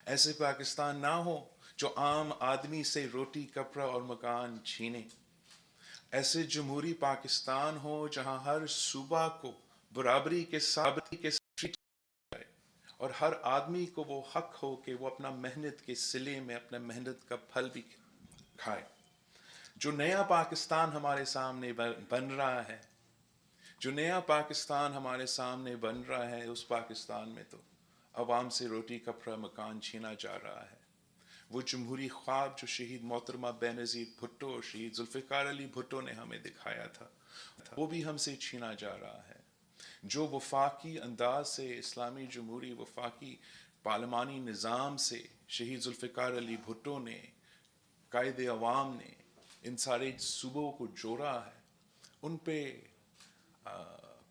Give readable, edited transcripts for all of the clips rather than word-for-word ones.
ایسے پاکستان نہ ہو جو عام آدمی سے روٹی کپڑا اور مکان چھینے. ایسے جمہوری پاکستان ہو جہاں ہر صوبہ کو برابری کے ساتھ ٹریٹ جائے اور ہر آدمی کو وہ حق ہو کہ وہ اپنا محنت کے صلے میں اپنا محنت کا پھل بھی کھائے. جو نیا پاکستان ہمارے سامنے بن رہا ہے، جو نیا پاکستان ہمارے سامنے بن رہا ہے، اس پاکستان میں تو عوام سے روٹی کپڑا مکان چھینا جا رہا ہے. وہ جمہوری خواب جو شہید محترمہ بینظیر بھٹو اور شہید ذوالفقار علی بھٹو نے ہمیں دکھایا تھا، وہ بھی ہم سے چھینا جا رہا ہے. جو وفاقی انداز سے اسلامی جمہوری وفاقی پارلیمانی نظام سے شہید ذوالفقار علی بھٹو نے، قائد عوام نے ان سارے صوبوں کو جوڑا ہے، ان پہ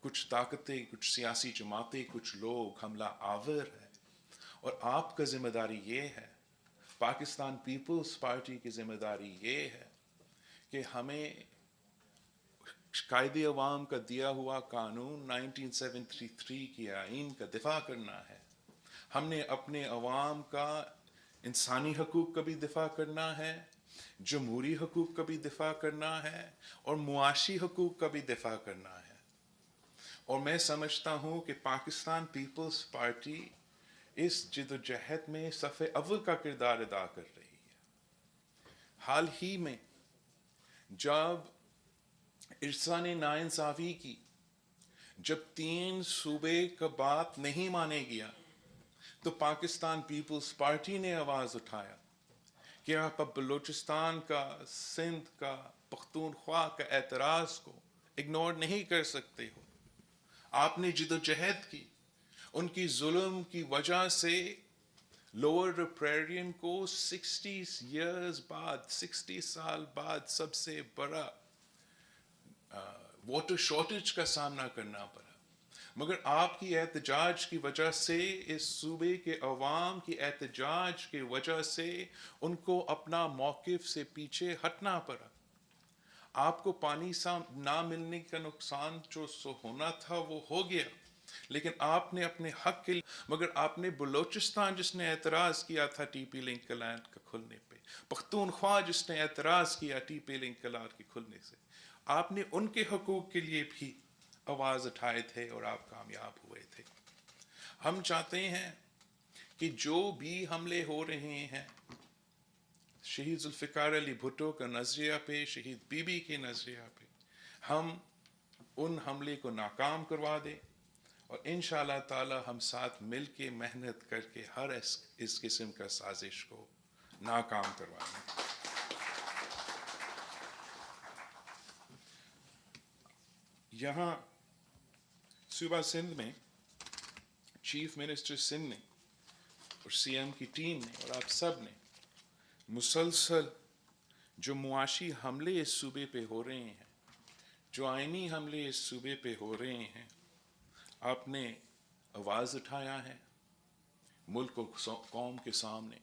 کچھ طاقتیں، کچھ سیاسی جماعتیں، کچھ لوگ حملہ آور ہیں. اور آپ کا ذمہ داری یہ ہے، پاکستان پیپلز پارٹی کی ذمہ داری یہ ہے کہ ہمیں قائد عوام کا دیا ہوا قانون 1973 کی آئین کا دفاع کرنا ہے. ہم نے اپنے عوام کا انسانی حقوق کا بھی دفاع کرنا ہے، جمہوری حقوق کا بھی دفاع کرنا ہے، اور معاشی حقوق کا بھی دفاع کرنا ہے. اور میں سمجھتا ہوں کہ پاکستان پیپلز پارٹی اس جدوجہد میں صف اول کا کردار ادا کر رہی ہے. حال ہی میں جب ارسا نے ناانصافی کی، جب 3 صوبے کا بات نہیں مانے گیا، تو پاکستان پیپلز پارٹی نے آواز اٹھایا کہ آپ اب بلوچستان کا، سندھ کا، پختونخوا کا اعتراض کو اگنور نہیں کر سکتے ہو. آپ نے جدوجہد کی، ان کی ظلم کی وجہ سے لوور ریپریرین کو 60 سال بعد سب سے بڑا واٹر شارٹیج کا سامنا کرنا پڑا. مگر آپ کی احتجاج کی وجہ سے، اس صوبے کے عوام کی احتجاج کی وجہ سے ان کو اپنا موقف سے پیچھے ہٹنا پڑا. آپ کو پانی نہ ملنے کا نقصان جو ہونا تھا وہ ہو گیا، لیکن آپ نے اپنے حق کے لیے، مگر آپ نے بلوچستان جس نے اعتراض کیا تھا ٹی پی لنک لینڈ کا کھلنے پہ، پختونخوا جس نے اعتراض کیا ٹی پی لنک لینڈ کے کھلنے سے، آپ نے ان کے حقوق کے لیے بھی آواز اٹھائے تھے اور آپ کامیاب ہوئے تھے. ہم چاہتے ہیں کہ جو بھی حملے ہو رہے ہیں شہید ذوالفقار علی بھٹو کا نظریہ پہ، شہید بی بی کے نظریہ پہ، ہم ان حملے کو ناکام کروا دیں، اور انشاءاللہ تعالی ہم ساتھ مل کے محنت کر کے ہر اس قسم کا سازش کو ناکام کروائیں. یہاں صوبہ سندھ میں چیف منسٹر سندھ نے اور سی ایم کی ٹیم نے اور آپ سب نے مسلسل جو معاشی حملے اس صوبے پہ ہو رہے ہیں، جو آئینی حملے اس صوبے پہ ہو رہے ہیں، آپ نے آواز اٹھایا ہے، ملک و قوم کے سامنے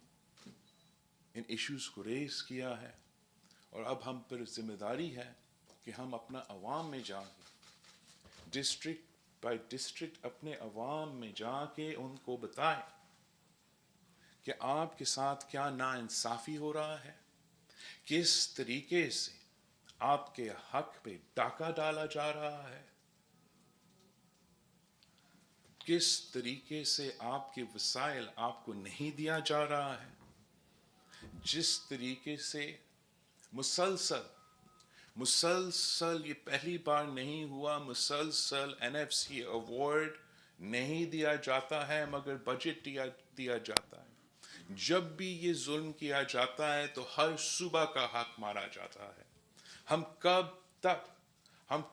ان ایشوز کو ریز کیا ہے. اور اب ہم پر ذمہ داری ہے کہ ہم اپنا عوام میں جا کے، ڈسٹرکٹ بائی ڈسٹرکٹ اپنے عوام میں جا کے ان کو بتائیں کہ آپ کے ساتھ کیا ناانصافی ہو رہا ہے، کس طریقے سے آپ کے حق پہ ڈاکہ ڈالا جا رہا ہے، کس طریقے سے آپ کے وسائل آپ کو نہیں دیا جا رہا ہے، جس طریقے سے مسلسل یہ پہلی بار نہیں ہوا، مسلسل این ایف سی ایوارڈ نہیں دیا جاتا ہے مگر بجٹ دیا جاتا ہے. جب بھی یہ ظلم کیا جاتا ہے تو ہر صوبہ کا حق مارا جاتا ہے. ہم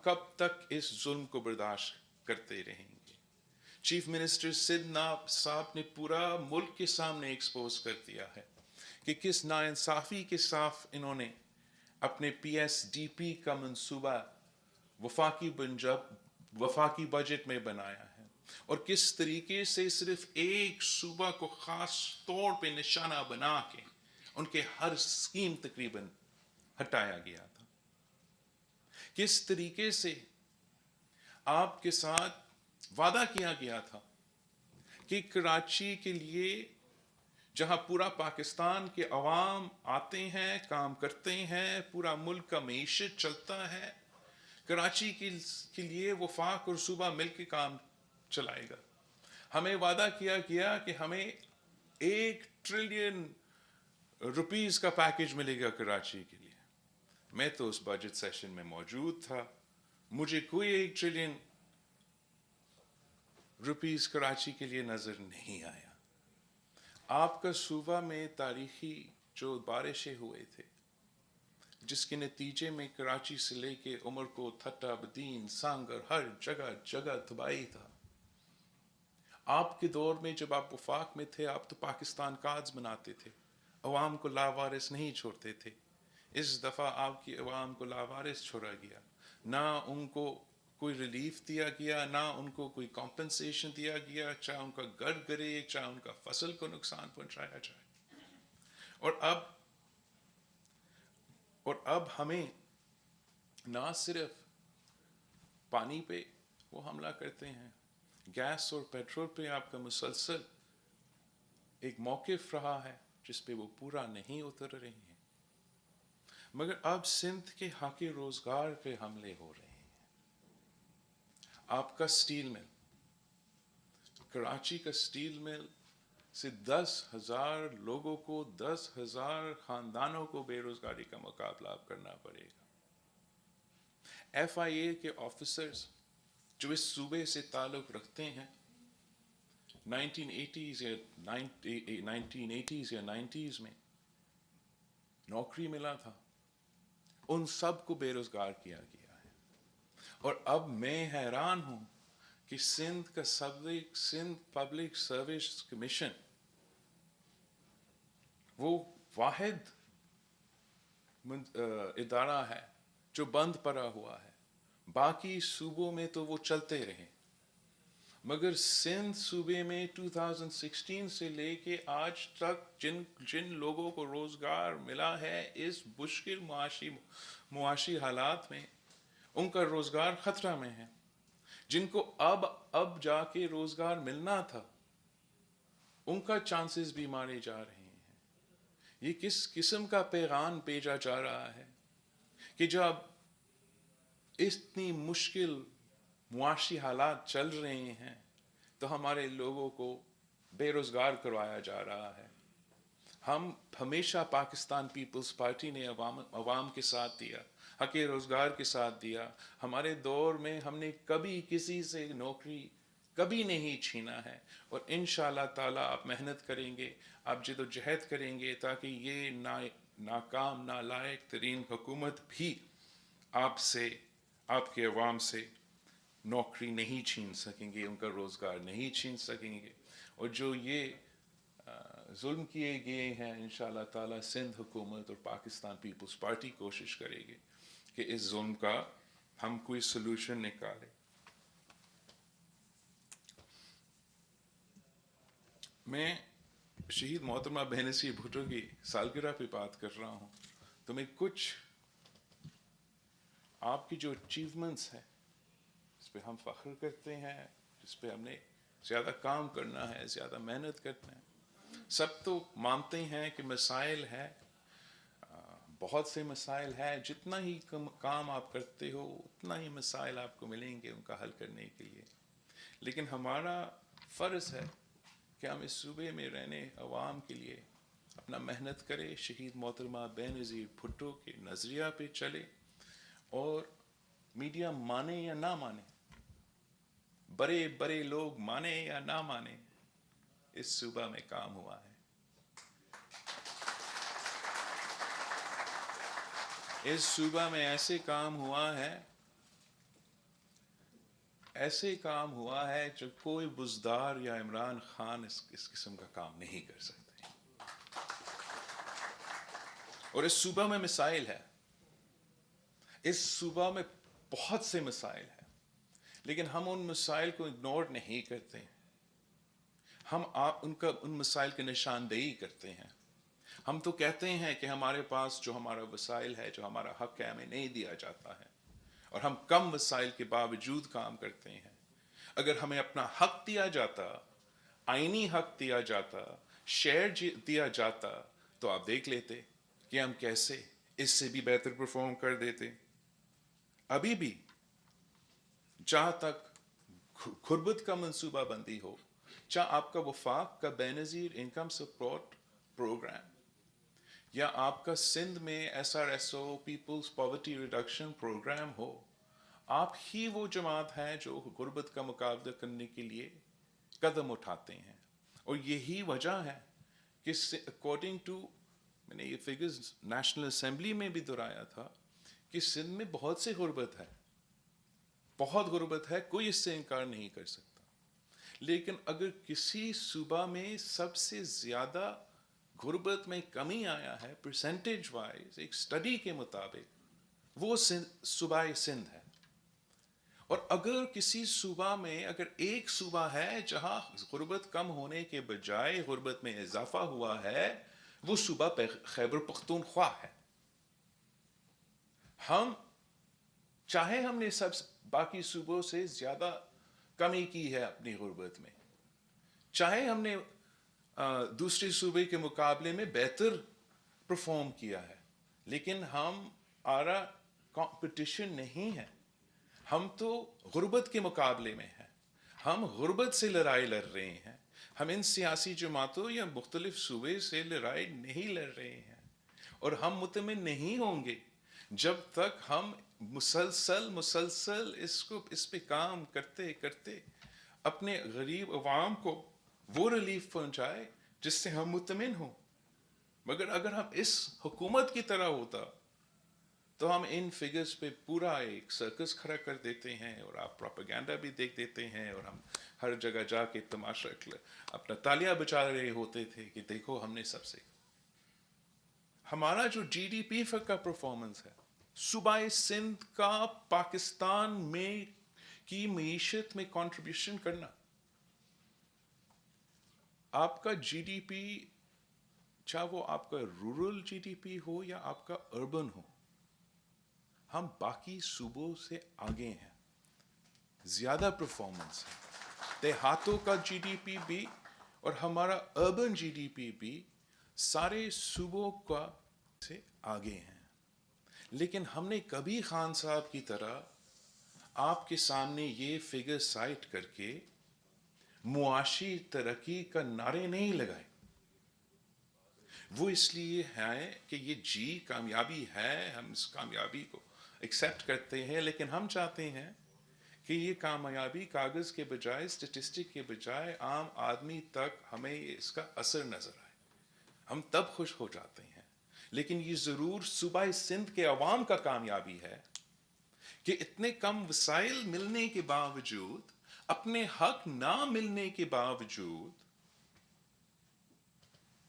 کب تک اس ظلم کو برداشت کرتے رہیں گے؟ چیف منسٹر سندھ صاحب نے پورا ملک کے سامنے ایکسپوز کر دیا ہے کہ کس ناانصافی کے ساتھ انہوں نے اپنے پی ایس ڈی پی کا منصوبہ وفاقی بجٹ میں بنایا ہے، اور کس طریقے سے صرف ایک صوبہ کو خاص طور پہ نشانہ بنا کے ان کے ہر اسکیم تقریباً ہٹایا گیا تھا. کس طریقے سے آپ کے ساتھ وعدہ کیا گیا تھا کہ کراچی کے لیے جہاں پورا پاکستان کے عوام آتے ہیں، کام کرتے ہیں، پورا ملک کا معیشت چلتا ہے. کراچی کے لیے وفاق اور صوبہ مل کے کام چلائے گا. ہمیں وعدہ کیا گیا کہ ہمیں 1 ٹریلین روپیز کا پیکج ملے گا کراچی کے لیے. میں تو اس بجٹ سیشن میں موجود تھا. مجھے کوئی 1 ٹریلین روپیز کراچی کے لیے نظر نہیں آیا. آپ کا صوبہ میں تاریخی جو بارشیں ہوئے تھے، جس کے نتیجے میں کراچی سے لے کے عمرکوٹ، تھٹا، بدین، سانگر، ہر جگہ جگہ تباہی تھا. آپ کے دور میں جب آپ وفاق میں تھے، آپ تو پاکستان کارڈز بناتے تھے، عوام کو لاوارث نہیں چھوڑتے تھے. اس دفعہ آپ کی عوام کو لاوارث چھوڑا گیا. نہ ان کو کوئی ریلیف دیا گیا، نہ ان کو کوئی کمپنسیشن دیا گیا، چاہے ان کا گھر گرے، چاہے ان کا فصل کو نقصان پہنچایا جائے. اور اب ہمیں نہ صرف پانی پہ وہ حملہ کرتے ہیں، گیس اور پیٹرول پہ آپ کا مسلسل ایک موقف رہا ہے جس پہ وہ پورا نہیں اتر رہے ہیں. مگر اب سندھ کے حق روزگار پہ حملے ہو رہے ہیں. آپ کا سٹیل مل، کراچی کا سٹیل مل سے 10,000 لوگوں کو، 10,000 خاندانوں کو بے روزگاری کا مقابلہ اب کرنا پڑے گا. ایف آئی اے کے آفیسرز جو اس صوبے سے تعلق رکھتے ہیں، 1980s یا 90s میں نوکری ملا تھا، ان سب کو بے روزگار کیا گیا ہے. اور اب میں حیران ہوں کہ سندھ پبلک سروس کمیشن وہ واحد ادارہ ہے جو بند پڑا ہوا ہے. باقی صوبوں میں تو وہ چلتے رہے، مگر سندھ صوبے میں 2016 سے لے کے آج تک جن لوگوں کو روزگار ملا ہے اس مشکل معاشی حالات میں، ان کا روزگار خطرہ میں ہے. جن کو اب جا کے روزگار ملنا تھا، ان کا چانسز بھی مارے جا رہے ہیں. یہ کس قسم کا پیغام بھیجا جا رہا ہے کہ جب اتنی مشکل معاشی حالات چل رہے ہیں تو ہمارے لوگوں کو بے روزگار کروایا جا رہا ہے. ہم ہمیشہ پاکستان پیپلز پارٹی نے عوام کے ساتھ دیا، حق روزگار کے ساتھ دیا. ہمارے دور میں ہم نے کبھی کسی سے نوکری کبھی نہیں چھینا ہے. اور انشاءاللہ تعالیٰ آپ محنت کریں گے، آپ جد و جہد کریں گے تاکہ یہ ناکام نالائق ترین حکومت بھی آپ کے عوام سے نوکری نہیں چھین سکیں گے، ان کا روزگار نہیں چھین سکیں گے. اور جو یہ ظلم کیے گئے ہیں، انشاءاللہ تعالیٰ سندھ حکومت اور پاکستان پیپلز پارٹی کوشش کرے گی کہ اس ظلم کا ہم کوئی سلوشن نکالیں. میں شہید محترمہ بہنظیر بھٹو کی سالگرہ پہ بات کر رہا ہوں، تو میں کچھ آپ کی جو اچیومنٹس ہیں جس پہ ہم فخر کرتے ہیں، جس پہ ہم نے زیادہ کام کرنا ہے، زیادہ محنت کرنا ہے. سب تو مانتے ہیں کہ مسائل ہے، بہت سے مسائل ہیں. جتنا ہی کام آپ کرتے ہو اتنا ہی مسائل آپ کو ملیں گے ان کا حل کرنے کے لیے. لیکن ہمارا فرض ہے کہ ہم اس صوبے میں رہنے عوام کے لیے اپنا محنت کرے، شہید محترمہ بینظیر بھٹو کے نظریہ پہ چلے. اور میڈیا مانے یا نہ مانے، بڑے بڑے لوگ مانے یا نہ مانے، اس صوبہ میں کام ہوا ہے. اس صوبہ میں ایسے کام ہوا ہے جو کوئی بزدار یا عمران خان اس قسم کا کام نہیں کر سکتے. اور اس صوبہ میں مسائل ہے، اس صوبہ میں بہت سے مسائل ہیں، لیکن ہم ان مسائل کو اگنور نہیں کرتے. ہم ان مسائل کی نشاندہی کرتے ہیں. ہم تو کہتے ہیں کہ ہمارے پاس جو ہمارا وسائل ہے، جو ہمارا حق ہے، ہمیں نہیں دیا جاتا ہے، اور ہم کم وسائل کے باوجود کام کرتے ہیں. اگر ہمیں اپنا حق دیا جاتا، آئینی حق دیا جاتا، شیئر دیا جاتا تو آپ دیکھ لیتے کہ ہم کیسے اس سے بھی بہتر پرفارم کر دیتے. ابھی بھی جہاں تک غربت کا منصوبہ بندی ہو، چاہے آپ کا وفاق کا بے نظیر انکم سپورٹ پروگرام، یا آپ کا سندھ میں S R S O people's poverty reduction programme ہو، آپ ہی وہ جماعت ہے جو غربت کا مقابلہ کرنے کے لیے قدم اٹھاتے ہیں. اور یہی وجہ ہے کہ اکارڈنگ ٹو، میں نے یہ فگرز نیشنل اسمبلی میں بھی دہرایا تھا کہ سندھ میں بہت سے غربت ہے، بہت غربت ہے، کوئی اس سے انکار نہیں کر سکتا. لیکن اگر کسی صوبہ میں سب سے زیادہ غربت میں کمی آیا ہے پرسنٹیج وائز ایک سٹڈی کے مطابق، وہ صوبہ سندھ ہے. اور اگر کسی صوبہ میں اگر ایک صوبہ ہے جہاں غربت کم ہونے کے بجائے غربت میں اضافہ ہوا ہے، وہ صوبہ خیبر پختونخوا ہے. ہم چاہے ہم نے سب باقی صوبوں سے زیادہ کمی کی ہے اپنی غربت میں، چاہے ہم نے دوسرے صوبے کے مقابلے میں بہتر پرفارم کیا ہے، لیکن ہم آرا کمپٹیشن نہیں ہے. ہم تو غربت کے مقابلے میں ہیں، ہم غربت سے لڑائی لڑ رہے ہیں. ہم ان سیاسی جماعتوں یا مختلف صوبے سے لڑائی نہیں لڑ رہے ہیں. اور ہم مطمئن نہیں ہوں گے جب تک ہم مسلسل اس پہ کام کرتے کرتے اپنے غریب عوام کو وہ ریلیف پہنچائے جس سے ہم مطمئن ہوں. مگر اگر ہم اس حکومت کی طرح ہوتا تو ہم ان فگرز پہ پورا ایک سرکس کھڑا کر دیتے ہیں، اور آپ پروپیگنڈا بھی دیکھ دیتے ہیں، اور ہم ہر جگہ جا کے تماشا اپنا تالیاں بجا رہے ہوتے تھے کہ دیکھو ہم نے سب سے. ہمارا جو جی ڈی پی کا پرفارمنس ہے، صوبہ سندھ کا پاکستان میں کی معیشت میں کنٹریبیوشن کرنا، آپ کا جی ڈی پی چاہے وہ آپ کا رورل جی ڈی پی ہو یا آپ کا اربن ہو، ہم باقی صوبوں سے آگے ہیں، زیادہ پرفارمنس ہے. دیہاتوں کا جی ڈی پی بھی اور ہمارا اربن جی ڈی پی بھی سارے صوبوں کا سے آگے ہیں. لیکن ہم نے کبھی خان صاحب کی طرح آپ کے سامنے یہ فگر سائٹ کر کے معاشی ترقی کا نعرے نہیں لگائے. وہ اس لیے ہے کہ یہ کامیابی ہے، ہم اس کامیابی کو ایکسیپٹ کرتے ہیں، لیکن ہم چاہتے ہیں کہ یہ کامیابی کاغذ کے بجائے، اسٹیٹسٹک کے بجائے عام آدمی تک ہمیں اس کا اثر نظر آئے. ہم تب خوش ہو جاتے ہیں. لیکن یہ ضرور صوبہ سندھ کے عوام کا کامیابی ہے کہ اتنے کم وسائل ملنے کے باوجود، اپنے حق نہ ملنے کے باوجود،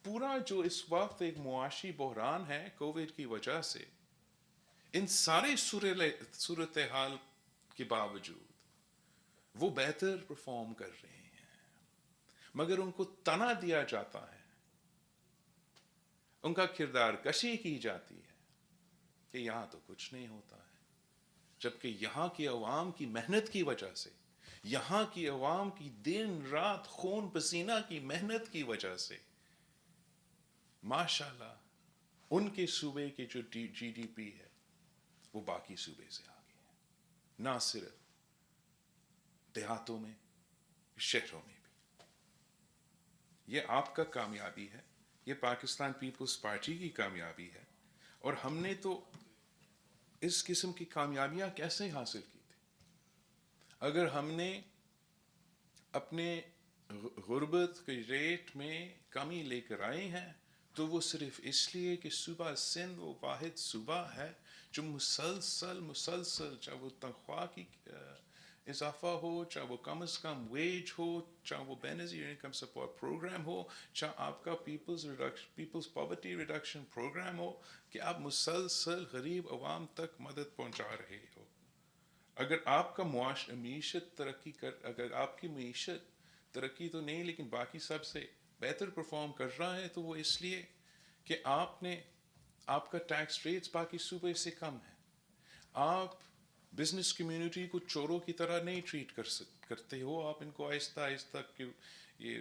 پورا جو اس وقت ایک معاشی بحران ہے کووڈ کی وجہ سے، ان سارے صورتحال کے باوجود وہ بہتر پرفارم کر رہے ہیں. مگر ان کو تنا دیا جاتا ہے، ان کا کردار کشی کی جاتی ہے کہ یہاں تو کچھ نہیں ہوتا ہے. جبکہ یہاں کی عوام کی محنت کی وجہ سے، یہاں کی عوام کی دن رات خون پسینہ کی محنت کی وجہ سے ماشاءاللہ ان کے صوبے کے جو جی ڈی پی ہے وہ باقی صوبے سے آگے ہے. نہ صرف دیہاتوں میں، شہروں میں بھی. یہ آپ کا کامیابی ہے، یہ پاکستان پیپلز پارٹی کی کامیابی ہے. اور ہم نے تو اس قسم کی کامیابیاں کیسے حاصل کی تھی؟ اگر ہم نے اپنے غربت کے ریٹ میں کمی لے کر آئے ہیں تو وہ صرف اس لیے کہ صوبہ سندھ وہ واحد صوبہ ہے جو مسلسل چاہے وہ تنخواہ کی اضافہ ہو، چاہے وہ کم از کم ویج ہو، چاہے وہ بے نظیر انکم سپورٹ پروگرام ہو، چاہے آپ کا پیپلز پاورٹی ریڈکشن پروگرام ہو، کہ آپ مسلسل غریب عوام تک مدد پہنچا رہے ہو. اگر آپ کا معیشت اگر آپ کی معیشت ترقی تو نہیں لیکن باقی سب سے بہتر پرفارم کر رہا ہے تو وہ اس لیے کہ آپ کا ٹیکس ریٹس باقی صوبے سے کم ہے. آپ بزنس کمیونٹی کو چوروں کی طرح نہیں ٹریٹ کرتے ہو، آپ ان کو آہستہ آہستہ یہ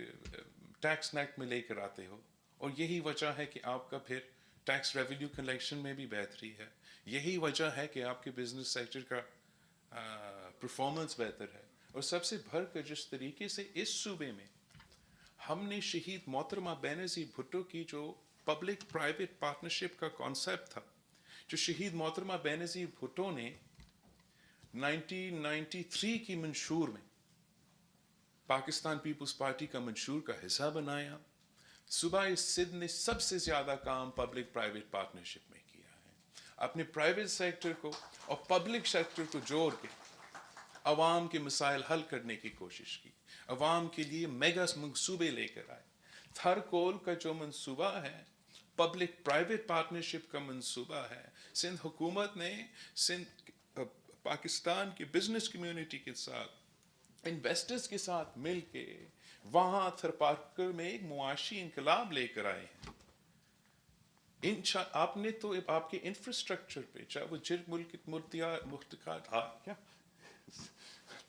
ٹیکس نیٹ میں لے کر آتے ہو، اور یہی وجہ ہے کہ آپ کا پھر ٹیکس ریونیو کلیکشن میں بھی بہتری ہے، یہی وجہ ہے کہ آپ کے بزنس سیکٹر کا پرفارمنس بہتر ہے۔ اور سب سے بڑھ کر جس طریقے سے اس صوبے میں ہم نے شہید محترمہ بینظیر بھٹو کی جو پبلک پرائیویٹ پارٹنرشپ کا کانسیپٹ تھا، جو شہید محترمہ بینظیر بھٹو نے 1993 کی منشور میں پاکستان پیپلز پارٹی کا منشور کا حصہ بنایا، صوبہ سندھ نے سب سے زیادہ کام پبلک پرائیویٹ پارٹنرشپ میں کیا ہے، اپنے پرائیویٹ سیکٹر کو اور پبلک سیکٹر کو جوڑ کے عوام کے مسائل حل کرنے کی کوشش کی، عوام کے لیے میگا منصوبے لے کر آئے۔ تھرکول کا جو منصوبہ ہے پبلک پرائیویٹ پارٹنرشپ کا منصوبہ ہے، سندھ حکومت نے پاکستان کی بزنس کمیونٹی کے ساتھ، انویسٹرز کے ساتھ مل کے وہاں تھرپارکر میں ایک معاشی انقلاب لے کر آئے ہیں۔ آپ نے تو آپ کے انفراسٹرکچر پہ، چاہے وہ جرگ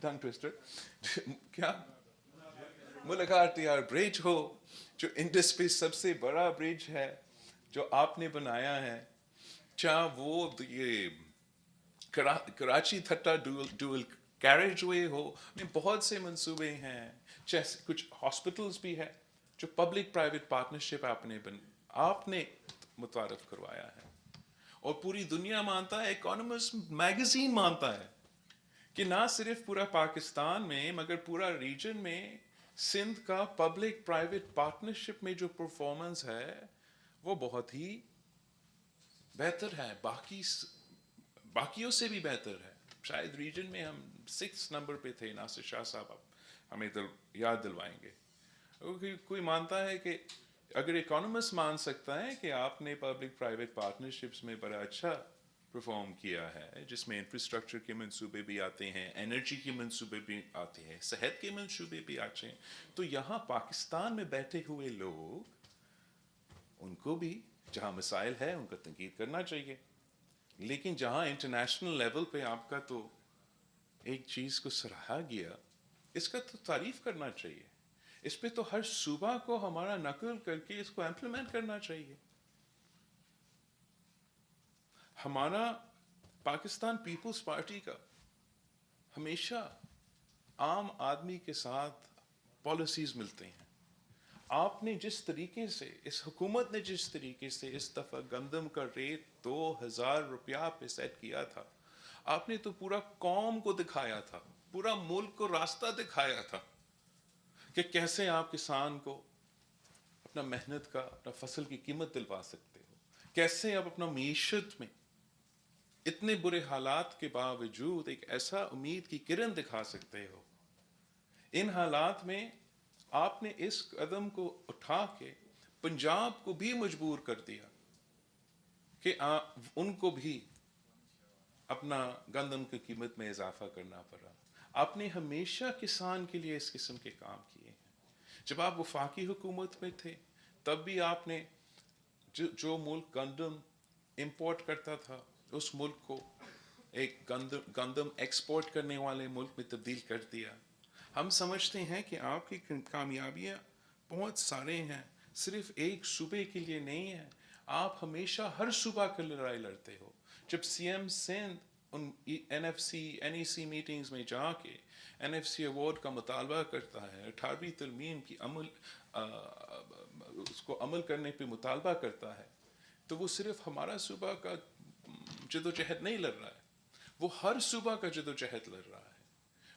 ٹنگ ٹویسٹر کیا ملکارتیار برج ہو، جو انڈس پہ سب سے بڑا برج ہے جو آپ نے بنایا ہے، چاہے وہ یہ کراچی تھٹا ڈول کیریج وے ہو، بہت سے منصوبے ہیں، چاہے کچھ ہاسپٹلز بھی ہے جو پبلک پرائیویٹ پارٹنرشپ آپ نے متعارف کروایا ہے، اور پوری دنیا مانتا ہے، اکانومسٹ میگزین مانتا ہے کہ نہ صرف پورا پاکستان میں مگر پورا ریجن میں سندھ کا پبلک پرائیویٹ پارٹنرشپ میں جو پرفارمنس ہے وہ بہت ہی بہتر ہے، باقیوں سے بھی بہتر ہے۔ شاید ریجن میں ہم 6 نمبر پہ تھے، ناصر شاہ صاحب ہمیں یاد دلوائیں گے۔ کوئی مانتا ہے کہ اگر اکانومسٹ مان سکتا ہے کہ آپ نے پبلک پرائیویٹ پارٹنرشپس میں بڑا اچھا پرفارم کیا ہے، جس میں انفراسٹرکچر کے منصوبے بھی آتے ہیں، انرجی کے منصوبے بھی آتے ہیں، صحت کے منصوبے بھی آتے ہیں، تو یہاں پاکستان میں بیٹھے ہوئے لوگ، ان کو بھی جہاں مسائل ہے ان کا تنقید کرنا چاہیے، لیکن جہاں انٹرنیشنل لیول پہ آپ کا تو ایک چیز کو سراہا گیا، اس کا تو تعریف کرنا چاہیے، اس پہ تو ہر صوبہ کو ہمارا نقل کر کے اس کو امپلیمنٹ کرنا چاہیے۔ ہمارا پاکستان پیپلز پارٹی کا ہمیشہ عام آدمی کے ساتھ پالیسیز ملتے ہیں۔ آپ نے جس طریقے سے، اس حکومت نے جس طریقے سے اس دفعہ گندم کا ریٹ 2000 روپیہ پہ سیٹ کیا تھا، آپ نے تو پورا قوم کو دکھایا تھا، پورا ملک کو راستہ دکھایا تھا کہ کیسے آپ کسان کو اپنا محنت کا، اپنا فصل کی قیمت دلوا سکتے ہو، کیسے آپ اپنا معیشت میں اتنے برے حالات کے باوجود ایک ایسا امید کی کرن دکھا سکتے ہو۔ ان حالات میں آپ نے اس قدم کو اٹھا کے پنجاب کو بھی مجبور کر دیا کہ ان کو بھی اپنا گندم کی قیمت میں اضافہ کرنا پڑا۔ آپ نے ہمیشہ کسان کے لیے اس قسم کے کام کیے ہیں۔ جب آپ وفاقی حکومت میں تھے تب بھی آپ نے جو ملک گندم امپورٹ کرتا تھا اس ملک کو ایک گندم ایکسپورٹ کرنے والے ملک میں تبدیل کر دیا۔ ہم سمجھتے ہیں کہ آپ کی کامیابیاں بہت سارے ہیں، صرف ایک صوبے کے لیے نہیں ہیں، آپ ہمیشہ ہر صوبہ کی لڑائی لڑتے ہو۔ جب سی ایم سندھ ان N F C N E C meetings میں جا کے این ایف سی ایوارڈ کا مطالبہ کرتا ہے، 18ویں ترمیم کی اس کو عمل کرنے پہ مطالبہ کرتا ہے، تو وہ صرف ہمارا صوبہ کا جدوجہد نہیں لڑ رہا ہے، وہ ہر صوبہ کا جدوجہد لڑ رہا ہے،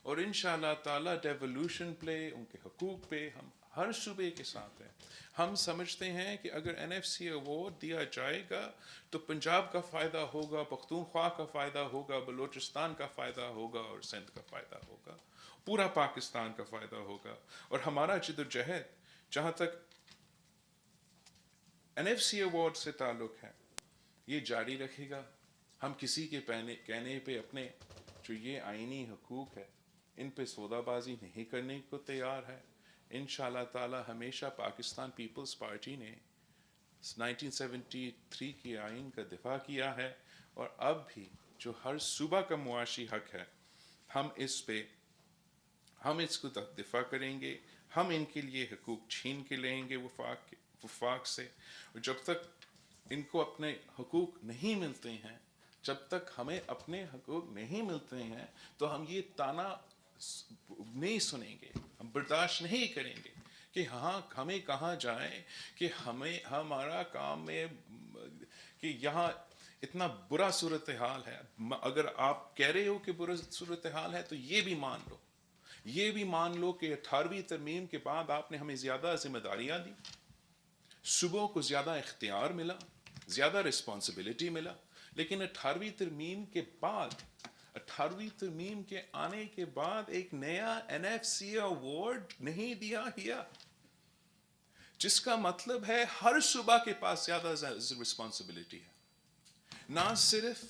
اور انشاءاللہ تعالیٰ ڈیولوشن پہ، ان کے حقوق پہ ہم ہر صوبے کے ساتھ ہیں۔ ہم سمجھتے ہیں کہ اگر این ایف سی ایوارڈ دیا جائے گا تو پنجاب کا فائدہ ہوگا، پختونخوا کا فائدہ ہوگا، بلوچستان کا فائدہ ہوگا، اور سندھ کا فائدہ ہوگا، پورا پاکستان کا فائدہ ہوگا، اور ہمارا جدوجہد جہاں تک این ایف سی ایوارڈ سے تعلق ہے یہ جاری رکھے گا۔ ہم کسی کے کہنے پہ اپنے جو یہ آئینی حقوق ہے ان پہ سودا بازی نہیں کرنے کو تیار ہے۔ انشاءاللہ تعالی ہمیشہ پاکستان پیپلز پارٹی نے 1973 کی آئین کا دفاع کیا ہے، اور اب بھی جو ہر صوبہ کا معاشی حق ہے ہم اس کو دفاع کریں گے، ہم ان کے لیے حقوق چھین کے لیں گے وفاق سے، اور جب تک ان کو اپنے حقوق نہیں ملتے ہیں، جب تک ہمیں اپنے حقوق نہیں ملتے ہیں، تو ہم یہ تانا نہیں سنیں گے، ہم برداشت نہیں کریں گے کہ ہاں ہمیں کہاں جائیں، کہ ہمارا کام میں کہ یہاں اتنا برا صورتحال ہے. اگر آپ کہہ رہے ہو کہ برا صورتحال ہے تو یہ بھی مان لو کہ 18ویں ترمیم کے بعد آپ نے ہمیں زیادہ ذمہ داریاں دی، صوبوں کو زیادہ اختیار ملا، زیادہ رسپانسبلٹی ملا، لیکن 18ویں ترمیم کے بعد، 18ویں ترمیم کے آنے کے بعد ایک نیا NFC ایوارڈ نہیں دیا گیا، جس کا مطلب ہے ہر صوبہ کے پاس زیادہ رسپانسبلٹی ہے. نہ صرف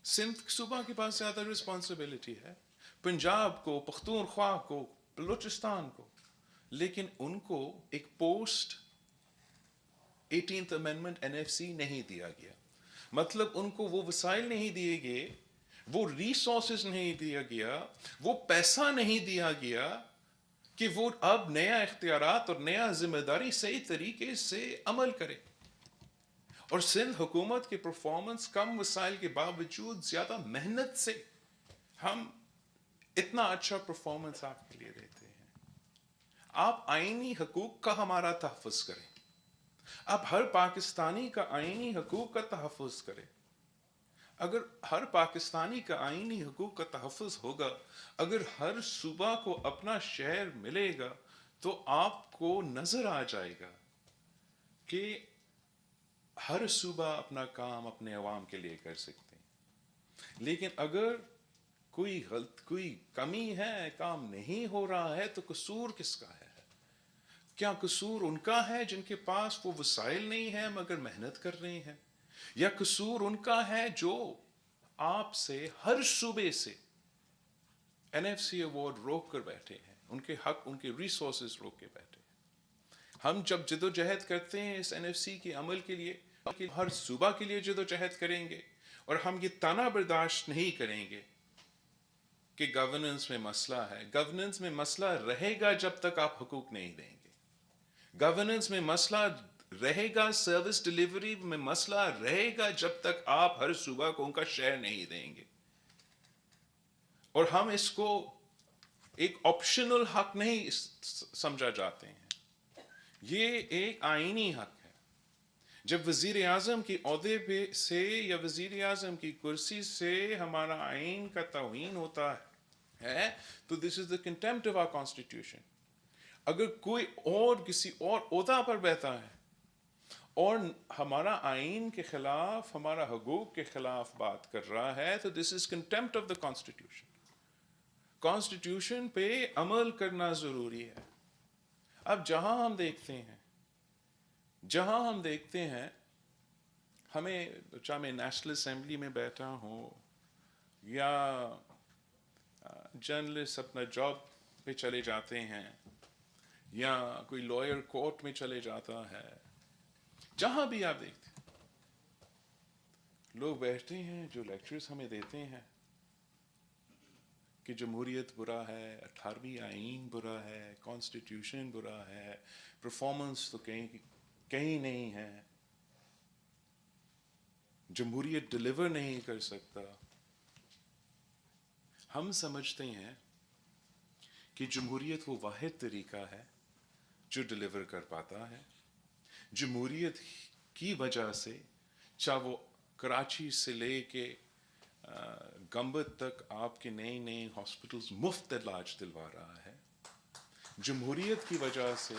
سندھ صوبہ کے پاس زیادہ رسپانسبلٹی ہے، پنجاب کو، پختونخوا کو، بلوچستان کو، لیکن ان کو ایک پوسٹ 18th امینڈمنٹ NFC نہیں دیا گیا. مطلب ان کو وہ وسائل نہیں دیے گئے، وہ ریسورسز نہیں دیا گیا، وہ پیسہ نہیں دیا گیا کہ وہ اب نیا اختیارات اور نیا ذمہ داری صحیح طریقے سے عمل کرے. اور سندھ حکومت کی پرفارمنس کم وسائل کے باوجود زیادہ محنت سے ہم اتنا اچھا پرفارمنس آپ کے لیے دیتے ہیں. آپ آئینی حقوق کا ہمارا تحفظ کریں، آپ ہر پاکستانی کا آئینی حقوق کا تحفظ کریں. اگر ہر پاکستانی کا آئینی حقوق کا تحفظ ہوگا، اگر ہر صوبہ کو اپنا شہر ملے گا، تو آپ کو نظر آ جائے گا کہ ہر صوبہ اپنا کام اپنے عوام کے لیے کر سکتے ہیں. لیکن اگر کوئی کمی ہے، کام نہیں ہو رہا ہے، تو قصور کس کا ہے؟ کیا قصور ان کا ہے جن کے پاس وہ وسائل نہیں ہیں مگر محنت کر رہے ہیں، یا قصور ان کا ہے جو آپ سے ہر صوبے سے NFC ایوارڈ روک کر بیٹھے ہیں، ان کے حق، ان کے ریسورسز روک کے بیٹھے ہیں؟ ہم جب جدوجہد کرتے ہیں اس NFC کے عمل کے لیے، ہر صوبہ کے لیے جدوجہد کریں گے، اور ہم یہ تانا برداشت نہیں کریں گے کہ گورننس میں مسئلہ ہے. گورننس میں مسئلہ رہے گا جب تک آپ حقوق نہیں دیں گے. گورننس میں مسئلہ رہے گا، سروس ڈیلیوری میں مسئلہ رہے گا جب تک آپ ہر صوبہ کو ان کا شیئر نہیں دیں گے. اور ہم اس کو ایک آپشنل حق نہیں سمجھا جاتے ہیں، یہ ایک آئینی حق ہے. جب وزیر اعظم کی عہدے پہ سے یا وزیر اعظم کی کرسی سے ہمارا آئین کا توہین ہوتا ہے تو this is the contempt of our constitution. اگر کوئی اور کسی اور عہدہ پر بیٹھا ہے اور ہمارا آئین کے خلاف، ہمارا حقوق کے خلاف بات کر رہا ہے تو this is contempt of the constitution. Constitution پہ عمل کرنا ضروری ہے. اب جہاں ہم دیکھتے ہیں ہمیں، چاہے میں نیشنل اسمبلی میں بیٹھا ہوں یا جرنلسٹ اپنا جاب پہ چلے جاتے ہیں یا کوئی لائر کورٹ میں چلے جاتا ہے، جہاں بھی آپ دیکھتے ہیں لوگ بیٹھتے ہیں جو لیکچرز ہمیں دیتے ہیں کہ جمہوریت برا ہے، 18ویں آئین برا ہے، کانسٹیٹیوشن برا ہے، پرفارمنس تو کہیں نہیں ہے، جمہوریت ڈیلیور نہیں کر سکتا. ہم سمجھتے ہیں کہ جمہوریت وہ واحد طریقہ ہے جو ڈیلیور کر پاتا ہے. جمہوریت کی وجہ سے، چاہے وہ کراچی سے لے کے گمبد تک آپ کے نئے ہاسپٹلز مفت علاج دلوا رہا ہے. جمہوریت کی وجہ سے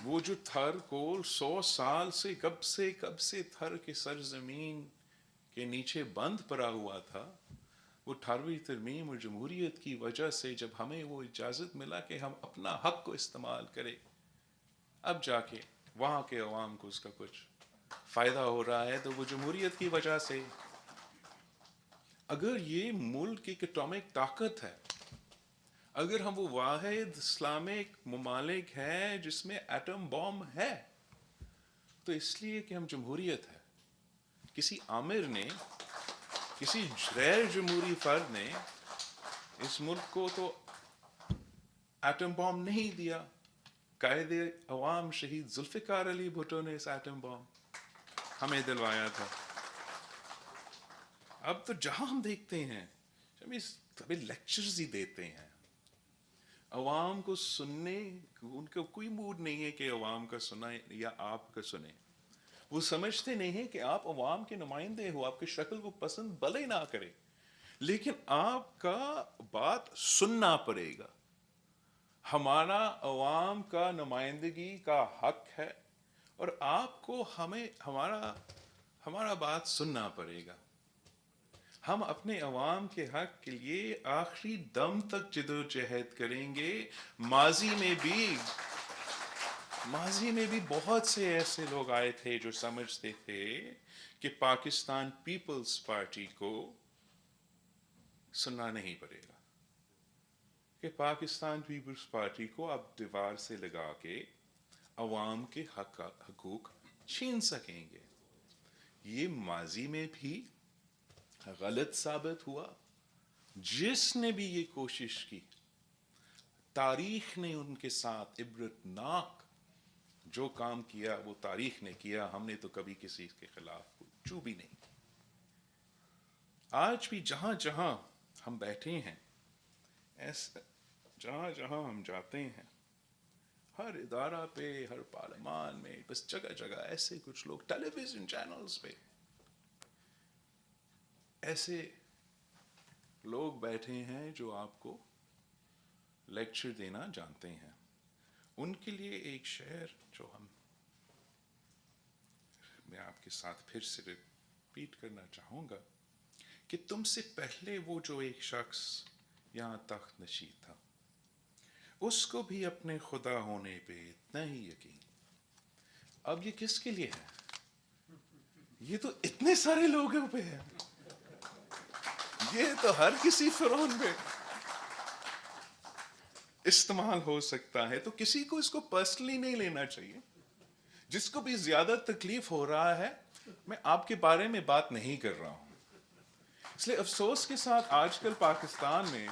وہ جو تھر کو 100 سال سے کب سے تھر کے سرزمین کے نیچے بند پڑا ہوا تھا، وہ 18ویں ترمیم اور جمہوریت کی وجہ سے جب ہمیں وہ اجازت ملا کہ ہم اپنا حق کو استعمال کریں، اب جا کے وہاں کے عوام کو اس کا کچھ فائدہ ہو رہا ہے، تو وہ جمہوریت کی وجہ سے. اگر یہ ملک ایک اٹامک طاقت ہے، اگر ہم وہ واحد اسلامک ممالک ہیں جس میں ایٹم بم ہے، تو اس لیے کہ ہم جمہوریت ہے. کسی آمر نے، کسی غیر جمہوری فرد نے اس ملک کو تو ایٹم بام نہیں دیا. قائد عوام شہید ذوالفقار علی بھٹو نے اس ایٹم بام ہمیں دلوایا تھا. اب تو جہاں ہم دیکھتے ہیں ہمیں لیکچرز ہی دیتے ہیں. عوام کو سننے ان کا کوئی موڈ نہیں ہے کہ عوام کا سنیں یا آپ کا سنیں. وہ سمجھتے نہیں ہیں کہ آپ عوام کے نمائندے ہو. آپ کی شکل کو پسند بھلے نہ کرے لیکن آپ کا بات سننا پڑے گا. ہمارا عوام کا نمائندگی کا حق ہے اور آپ کو ہمارا بات سننا پڑے گا. ہم اپنے عوام کے حق کے لیے آخری دم تک جدوجہد کریں گے. ماضی میں بھی بہت سے ایسے لوگ آئے تھے جو سمجھتے تھے کہ پاکستان پیپلز پارٹی کو سننا نہیں پڑے گا، کہ پاکستان پیپلز پارٹی کو اب دیوار سے لگا کے عوام کے حقوق چھین سکیں گے. یہ ماضی میں بھی غلط ثابت ہوا. جس نے بھی یہ کوشش کی تاریخ نے ان کے ساتھ عبرتناک جو کام کیا وہ تاریخ نے کیا. ہم نے تو کبھی کسی کے خلاف چو بھی نہیں. آج بھی جہاں جہاں ہم بیٹھے ہیں، جہاں جہاں ہم جاتے ہیں، ہر ادارہ پہ، ہر پارلیمان میں، بس جگہ جگہ ایسے کچھ لوگ ٹیلی ویژن چینلز پہ ایسے لوگ بیٹھے ہیں جو آپ کو لیکچر دینا جانتے ہیں. ان کے لیے ایک شعر جو میں آپ کے ساتھ پھر سے ریپیٹ کرنا چاہوں گا کہ تم سے پہلے وہ جو ایک شخص یہاں تخت نشین تھا، اس کو بھی اپنے خدا ہونے پہ اتنا ہی یقین. اب یہ کس کے لیے ہے؟ یہ تو اتنے سارے لوگوں پہ ہے. یہ تو ہر کسی فرعون پہ استعمال ہو سکتا ہے. تو کسی کو اس کو پرسنلی نہیں لینا چاہیے. جس کو بھی زیادہ تکلیف ہو رہا ہے، میں آپ کے بارے میں بات نہیں کر رہا ہوں. اس لیے افسوس کے ساتھ آج کل پاکستان میں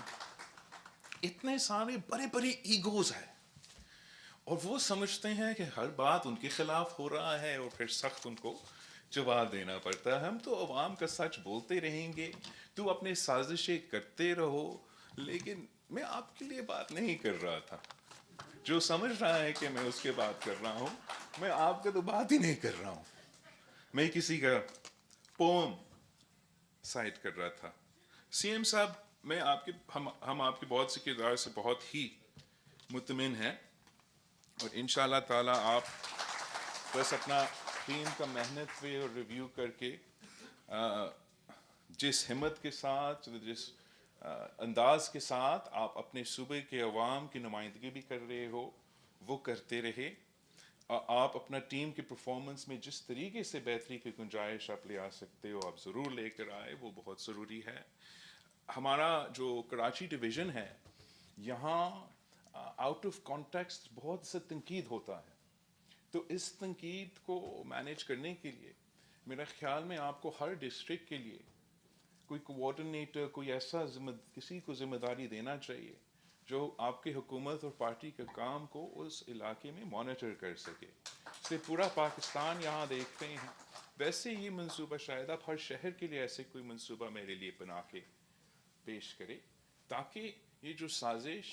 اتنے سارے بڑے بڑے ایگوز ہیں اور وہ سمجھتے ہیں کہ ہر بات ان کے خلاف ہو رہا ہے اور پھر سخت ان کو جواب دینا پڑتا ہے. ہم تو عوام کا سچ بولتے رہیں گے، تو اپنے سازشیں کرتے رہو. لیکن میں آپ کے لیے بات نہیں کر رہا تھا. جو سمجھ رہا ہے کہ میں اس کے بات کر رہا ہوں، میں آپ کا تو بات ہی نہیں کر رہا ہوں. میں کسی کا پوم سائٹ کر رہا تھا. سی ایم صاحب، ہم آپ کے بہت سے کردار سے بہت ہی مطمئن ہیں اور انشاءاللہ تعالیٰ آپ بس اپنا ٹیم کا محنت پہ اور ریویو کر کے جس ہمت کے ساتھ، جس انداز کے ساتھ آپ اپنے صوبے کے عوام کی نمائندگی بھی کر رہے ہو وہ کرتے رہے. آپ اپنا ٹیم کی پرفارمنس میں جس طریقے سے بہتری کی گنجائش آپ لے آ سکتے ہو آپ ضرور لے کر آئے، وہ بہت ضروری ہے. ہمارا جو کراچی ڈویژن ہے، یہاں آؤٹ آف کانٹیکسٹ بہت سے تنقید ہوتا ہے. تو اس تنقید کو مینیج کرنے کے لیے میرا خیال میں آپ کو ہر ڈسٹرکٹ کے لیے کوئی کوآرڈینیٹر، کوئی ایسا کسی کو ذمہ داری دینا چاہیے جو آپ کی حکومت اور پارٹی کے کام کو اس علاقے میں مانیٹر کر سکے. اس لیے پورا پاکستان یہاں دیکھتے ہیں. ویسے یہ منصوبہ شاید آپ ہر شہر کے لیے ایسے کوئی منصوبہ میرے لیے بنا کے پیش کرے تاکہ یہ جو سازش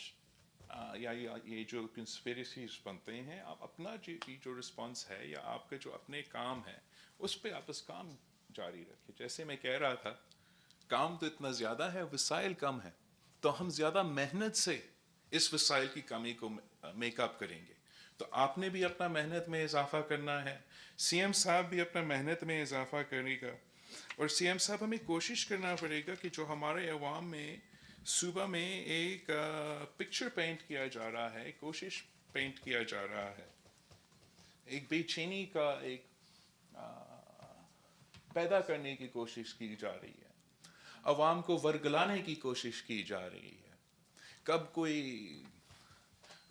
یا یہ جو کنسپیریسیز بنتے ہیں، آپ اپنا جو رسپانس ہے یا آپ کے جو اپنے کام ہے اس پہ آپ اس کام جاری رکھیں. جیسے میں کہہ رہا تھا، کام تو اتنا زیادہ ہے، وسائل کم ہے، تو ہم زیادہ محنت سے اس وسائل کی کمی کو میک اپ کریں گے. تو آپ نے بھی اپنا محنت میں اضافہ کرنا ہے، سی ایم صاحب بھی اپنا محنت میں اضافہ کرے گا. اور سی ایم صاحب ہمیں کوشش کرنا پڑے گا کہ جو ہمارے عوام میں صوبہ میں ایک پکچر پینٹ کیا جا رہا ہے، کوشش پینٹ کیا جا رہا ہے، ایک بے چینی کا ایک پیدا کرنے کی کوشش کی جا رہی ہے، عوام کو ورگلانے کی کوشش کی جا رہی ہے. کب کوئی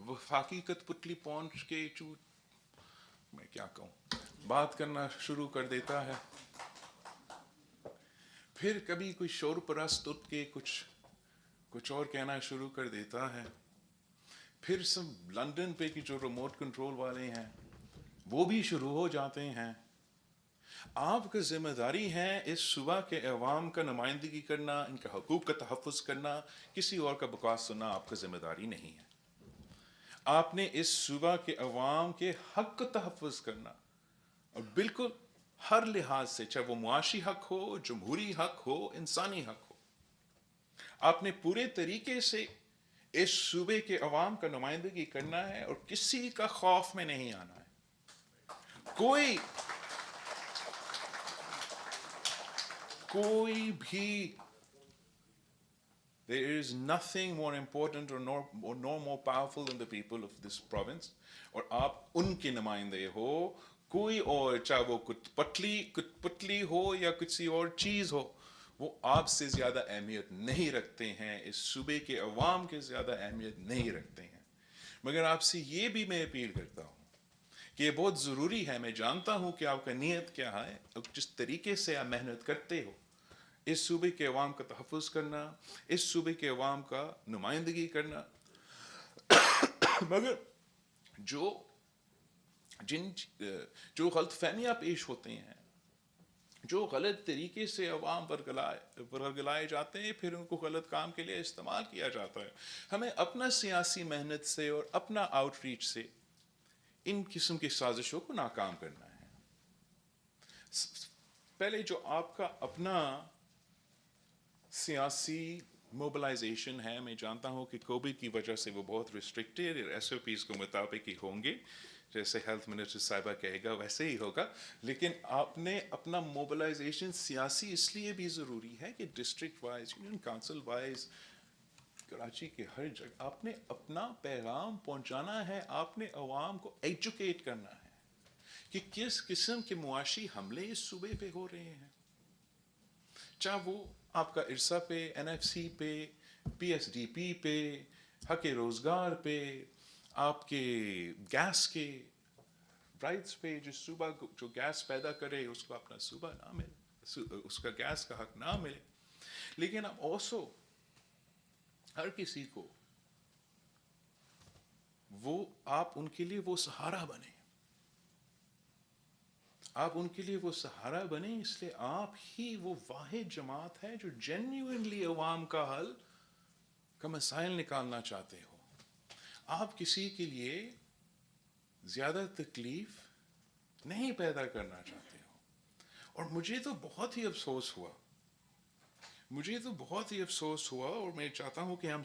وفاقی کت پتلی پہنچ کے میں کیا کہوں بات کرنا شروع کر دیتا ہے، پھر کبھی کوئی شور پرست اٹھ کے کچھ اور کہنا شروع کر دیتا ہے، پھر سب لندن پہ کی جو ریموٹ کنٹرول والے ہیں وہ بھی شروع ہو جاتے ہیں. آپ کا ذمہ داری ہے اس صوبہ کے عوام کا نمائندگی کرنا، ان کے حقوق کا تحفظ کرنا. کسی اور کا بکواس سننا آپ کا ذمہ داری نہیں ہے. آپ نے اس صوبہ کے عوام کے حق کا تحفظ کرنا، اور بالکل ہر لحاظ سے، چاہے وہ معاشی حق ہو، جمہوری حق ہو، انسانی حق ہو، آپ نے پورے طریقے سے اس صوبے کے عوام کا نمائندگی کرنا ہے اور کسی کا خوف میں نہیں آنا ہے. کوئی بھی there is nothing more important or nor more powerful than the people of this province. اور آپ ان کے نمائندے ہو. کوئی اور، چاہے وہ کچھ پتلی ہو یا کسی اور چیز ہو، وہ آپ سے زیادہ اہمیت نہیں رکھتے ہیں، اس صوبے کے عوام کے زیادہ اہمیت نہیں رکھتے ہیں. مگر آپ سے یہ بھی میں اپیل کرتا ہوں کہ یہ بہت ضروری ہے. میں جانتا ہوں کہ آپ کا نیت کیا ہے، جس طریقے سے آپ محنت کرتے ہو اس صوبے کے عوام کا تحفظ کرنا، اس صوبے کے عوام کا نمائندگی کرنا. مگر جو غلط فہمیاں پیش ہوتے ہیں، جو غلط طریقے سے عوام ورگلائے جاتے ہیں، پھر ان کو غلط کام کے لیے استعمال کیا جاتا ہے. ہمیں اپنا سیاسی محنت سے اور اپنا آؤٹ ریچ سے ان قسم کی سازشوں کو ناکام کرنا ہے. پہلے جو آپ کا اپنا سیاسی موبلائزیشن ہے، میں جانتا ہوں کہ کووڈ کی وجہ سے وہ بہت ریسٹرکٹیڈ ایس او پیز کے مطابق ہی ہوں گے، جیسے ہیلتھ منسٹر صاحبہ کہے گا ویسے ہی ہوگا. لیکن آپ نے اپنا موبلائزیشن سیاسی اس لیے بھی ضروری ہے کہ district wise, union council wise, Karachi کے ہر جگہ آپ نے اپنا پیغام پہنچانا ہے. آپ نے عوام کو ایجوکیٹ کرنا ہے کہ کس قسم کے معاشی حملے اس صوبے پہ ہو رہے ہیں، چاہے وہ آپ کا ارسا پہ، این ایف سی پہ، پی ایس ڈی پی پہ، حق روزگار پہ، آپ کے گیس کے رائٹس پہ. جس صوبہ جو گیس پیدا کرے اس کو اپنا صوبہ نہ ملے، اس کا گیس کا حق نہ ملے. لیکن اب اوسو ہر کسی کو آپ ان کے لیے وہ سہارا بنے. آپ ان کے لیے وہ سہارا بنے، اس لیے آپ ہی وہ واحد جماعت ہے جو جینیوئنلی عوام کا حل کا مسائل نکالنا چاہتے ہو. آپ کسی کے لیے زیادہ تکلیف نہیں پیدا کرنا چاہتے ہو. اور مجھے تو بہت ہی افسوس ہوا، اور میں چاہتا ہوں کہ ہم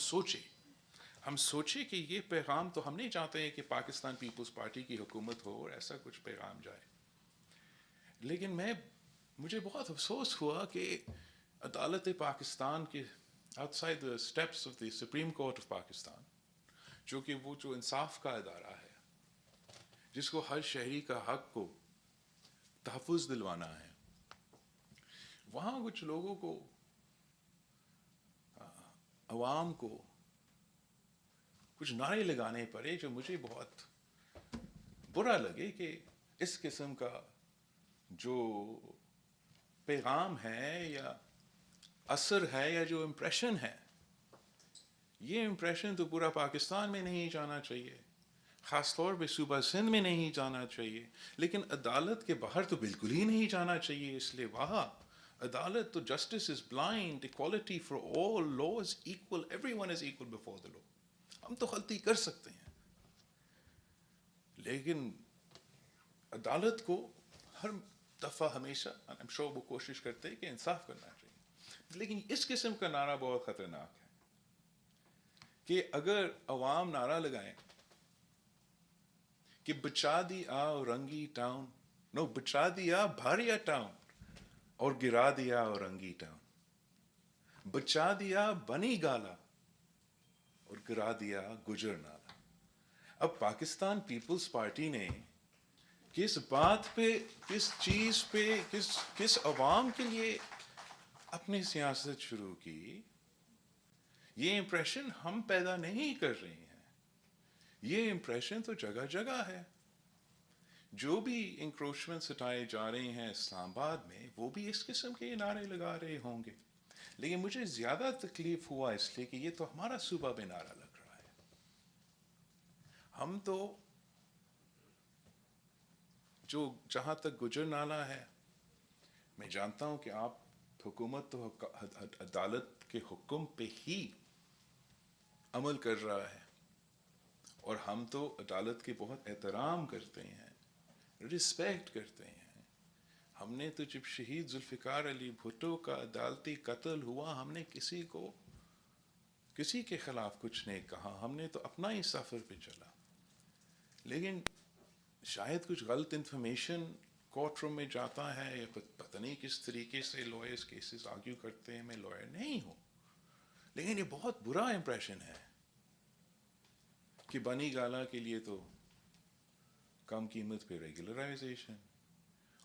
سوچیں کہ یہ پیغام تو ہم نہیں چاہتے ہیں کہ پاکستان پیپلز پارٹی کی حکومت ہو اور ایسا کچھ پیغام جائے. لیکن مجھے بہت افسوس ہوا کہ عدالت پاکستان کے out side the steps of the supreme court of Pakistan, جو کہ وہ جو انصاف کا ادارہ ہے جس کو ہر شہری کا حق کو تحفظ دلوانا ہے، وہاں کچھ لوگوں کو، عوام کو کچھ نعرے لگانے پڑے جو مجھے بہت برا لگے کہ اس قسم کا جو پیغام ہے یا اثر ہے یا جو امپریشن ہے، یہ امپریشن تو پورا پاکستان میں نہیں جانا چاہیے، خاص طور پہ صوبہ سندھ میں نہیں جانا چاہیے، لیکن عدالت کے باہر تو بالکل ہی نہیں جانا چاہیے. اس لیے وہاں عدالت تو justice is blind, equality for all, law is equal, everyone is equal before the law. ہم تو غلطی کر سکتے ہیں، لیکن عدالت کو ہر دفعہ ہمیشہ وہ کوشش کرتے ہیں کہ انصاف کرنا چاہیے. لیکن اس قسم کا نعرہ بہت خطرناک ہے کہ اگر عوام نعرہ لگائیں کہ بچا دیا اورنگی ٹاؤن، نو، بچا دیا بھاریا ٹاؤن اور گرا دیا اورنگی ٹاؤن، بچا دیا بنی گالا اور گرا دیا گجر نالا. اب پاکستان پیپلز پارٹی نے کس بات پہ، کس چیز پہ، کس عوام کے لیے اپنی سیاست شروع کی؟ یہ امپریشن ہم پیدا نہیں کر رہے ہیں، یہ امپریشن تو جگہ جگہ ہے. جو بھی انکروچمنٹ ہٹائے جا رہے ہیں اسلام آباد میں، وہ بھی اس قسم کے نعرے لگا رہے ہوں گے. لیکن مجھے زیادہ تکلیف ہوا اس لیے کہ یہ تو ہمارا صوبہ میں نعرہ لگ رہا ہے. ہم تو جو جہاں تک گجر نالہ ہے، میں جانتا ہوں کہ آپ حکومت تو عدالت کے حکم پہ ہی عمل کر رہا ہے، اور ہم تو عدالت کے بہت احترام کرتے ہیں، رسپیکٹ کرتے ہیں۔ ہم نے تو جب شہید ذوالفقار علی بھٹو کا عدالتی قتل ہوا، ہم نے کسی کے خلاف کچھ نہیں کہا، ہم نے تو اپنا ہی سفر پہ چلا۔ لیکن شاید کچھ غلط انفارمیشن کورٹ روم میں جاتا ہے، یا پتہ نہیں کس طریقے سے لائرز کیسز آرگیو کرتے ہیں۔ میں لائر نہیں ہوں، لیکن یہ بہت برا امپریشن ہے کہ بنی گالا کے لیے تو کم قیمت پہ ریگولرائزیشن،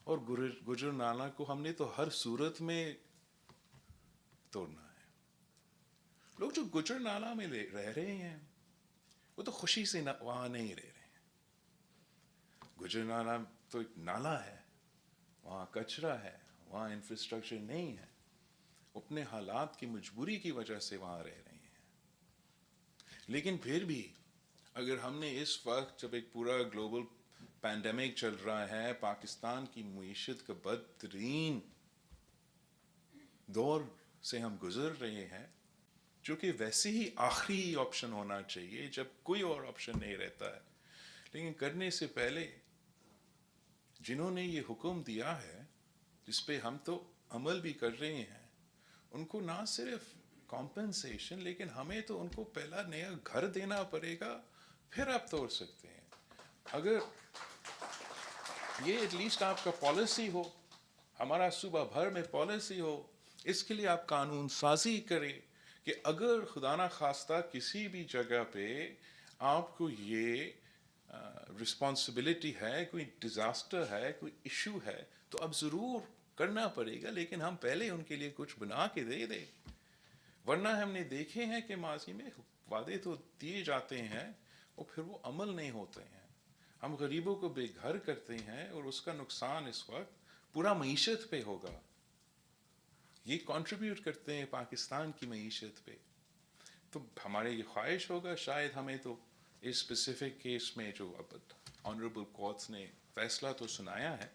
اور گجر نالہ کو ہم نے تو ہر صورت میں توڑنا ہے۔ لوگ جو گجر نالہ میں رہ رہے ہیں وہ تو خوشی سے وہاں نہیں رہ رہے ہیں۔ گجر نالہ تو ایک نالہ ہے، وہاں کچرا ہے، وہاں انفراسٹرکچر نہیں ہے، اپنے حالات کی مجبوری کی وجہ سے وہاں رہ رہے ہیں۔ لیکن پھر بھی اگر ہم نے اس وقت جب ایک پورا گلوبل پینڈیمک چل رہا ہے، پاکستان کی معیشت کا بدترین دور سے ہم گزر رہے ہیں، جو کہ ویسے ہی آخری آپشن ہونا چاہیے جب کوئی اور آپشن نہیں رہتا ہے، لیکن کرنے سے پہلے جنہوں نے یہ حکم دیا ہے، جس پہ ہم تو عمل بھی کر رہے ہیں، ان کو نہ صرف کمپنسیشن، لیکن ہمیں تو ان کو پہلا نیا گھر دینا پڑے گا، پھر آپ توڑ سکتے ہیں۔ اگر یہ ایٹ لیسٹ آپ کا پالیسی ہو، ہمارا صوبہ بھر میں پالیسی ہو، اس کے لیے آپ قانون سازی کریں کہ اگر خدا نخواستہ کسی بھی جگہ پہ آپ کو یہ رسپانسبلٹی ہے، کوئی ڈیزاسٹر ہے، کوئی ایشو ہے، تو اب ضرور کرنا پڑے گا، لیکن ہم پہلے ان کے لیے کچھ بنا کے دے دیں۔ ورنہ ہم نے دیکھے ہیں کہ ماضی میں وعدے تو دیے جاتے ہیں اور پھر وہ عمل نہیں ہوتے ہیں۔ ہم غریبوں کو بے گھر کرتے ہیں، اور اس کا نقصان اس وقت پورا معیشت پہ ہوگا۔ یہ کنٹریبیوٹ کرتے ہیں پاکستان کی معیشت پہ۔ تو ہمارے یہ خواہش ہوگا، شاید ہمیں تو اس اسپیسیفک کیس میں جو اب آنریبل کورٹس نے فیصلہ تو سنایا ہے،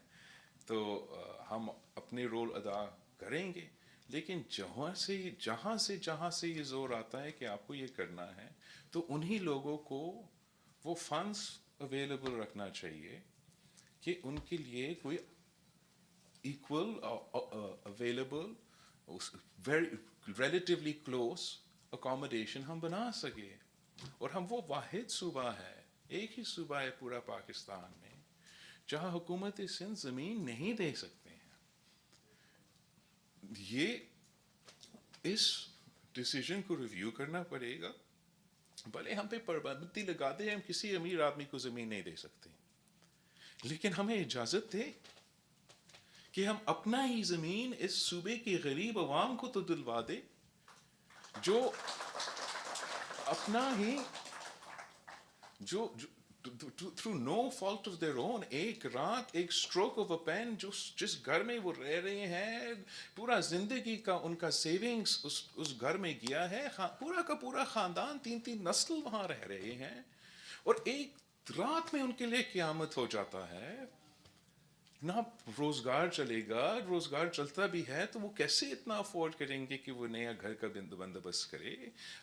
تو ہم اپنے رول ادا کریں گے، لیکن جہاں سے یہ زور آتا ہے کہ آپ کو یہ کرنا ہے، تو انہی لوگوں کو وہ فنڈز اویلیبل رکھنا چاہیے کہ ان کے لیے کوئی equal available relatively close accommodation ہم بنا سکے۔ اور ہم وہ واحد صوبہ ہے، ایک ہی صوبہ ہے پورا پاکستان میں، جہاں حکومت سندھ زمین نہیں دے سکتے ہیں۔ یہ اس ڈیسیجن کو ریویو کرنا پڑے گا، بھلے ہم پہ پابندی لگا دیں، ہم کسی امیر آدمی کو زمین نہیں دے سکتے، لیکن ہمیں اجازت دے کہ ہم اپنا ہی زمین اس صوبے کی غریب عوام کو تو دلوا دے، جو اپنا ہی جو through no fault of their own, ایک رات، ایک اسٹروک آف اے پین، جس گھر میں وہ رہ رہے ہیں، پورا زندگی کا ان کا سیونگز اس گھر میں گیا ہے، پورا کا پورا خاندان، 3 نسل وہاں رہ رہے ہیں، اور ایک رات میں ان کے لیے قیامت ہو جاتا ہے۔ نہ روزگار چلے گا، روزگار چلتا بھی ہے تو وہ کیسے اتنا افورڈ کریں گے کہ وہ نیا گھر کا بندوبست کرے۔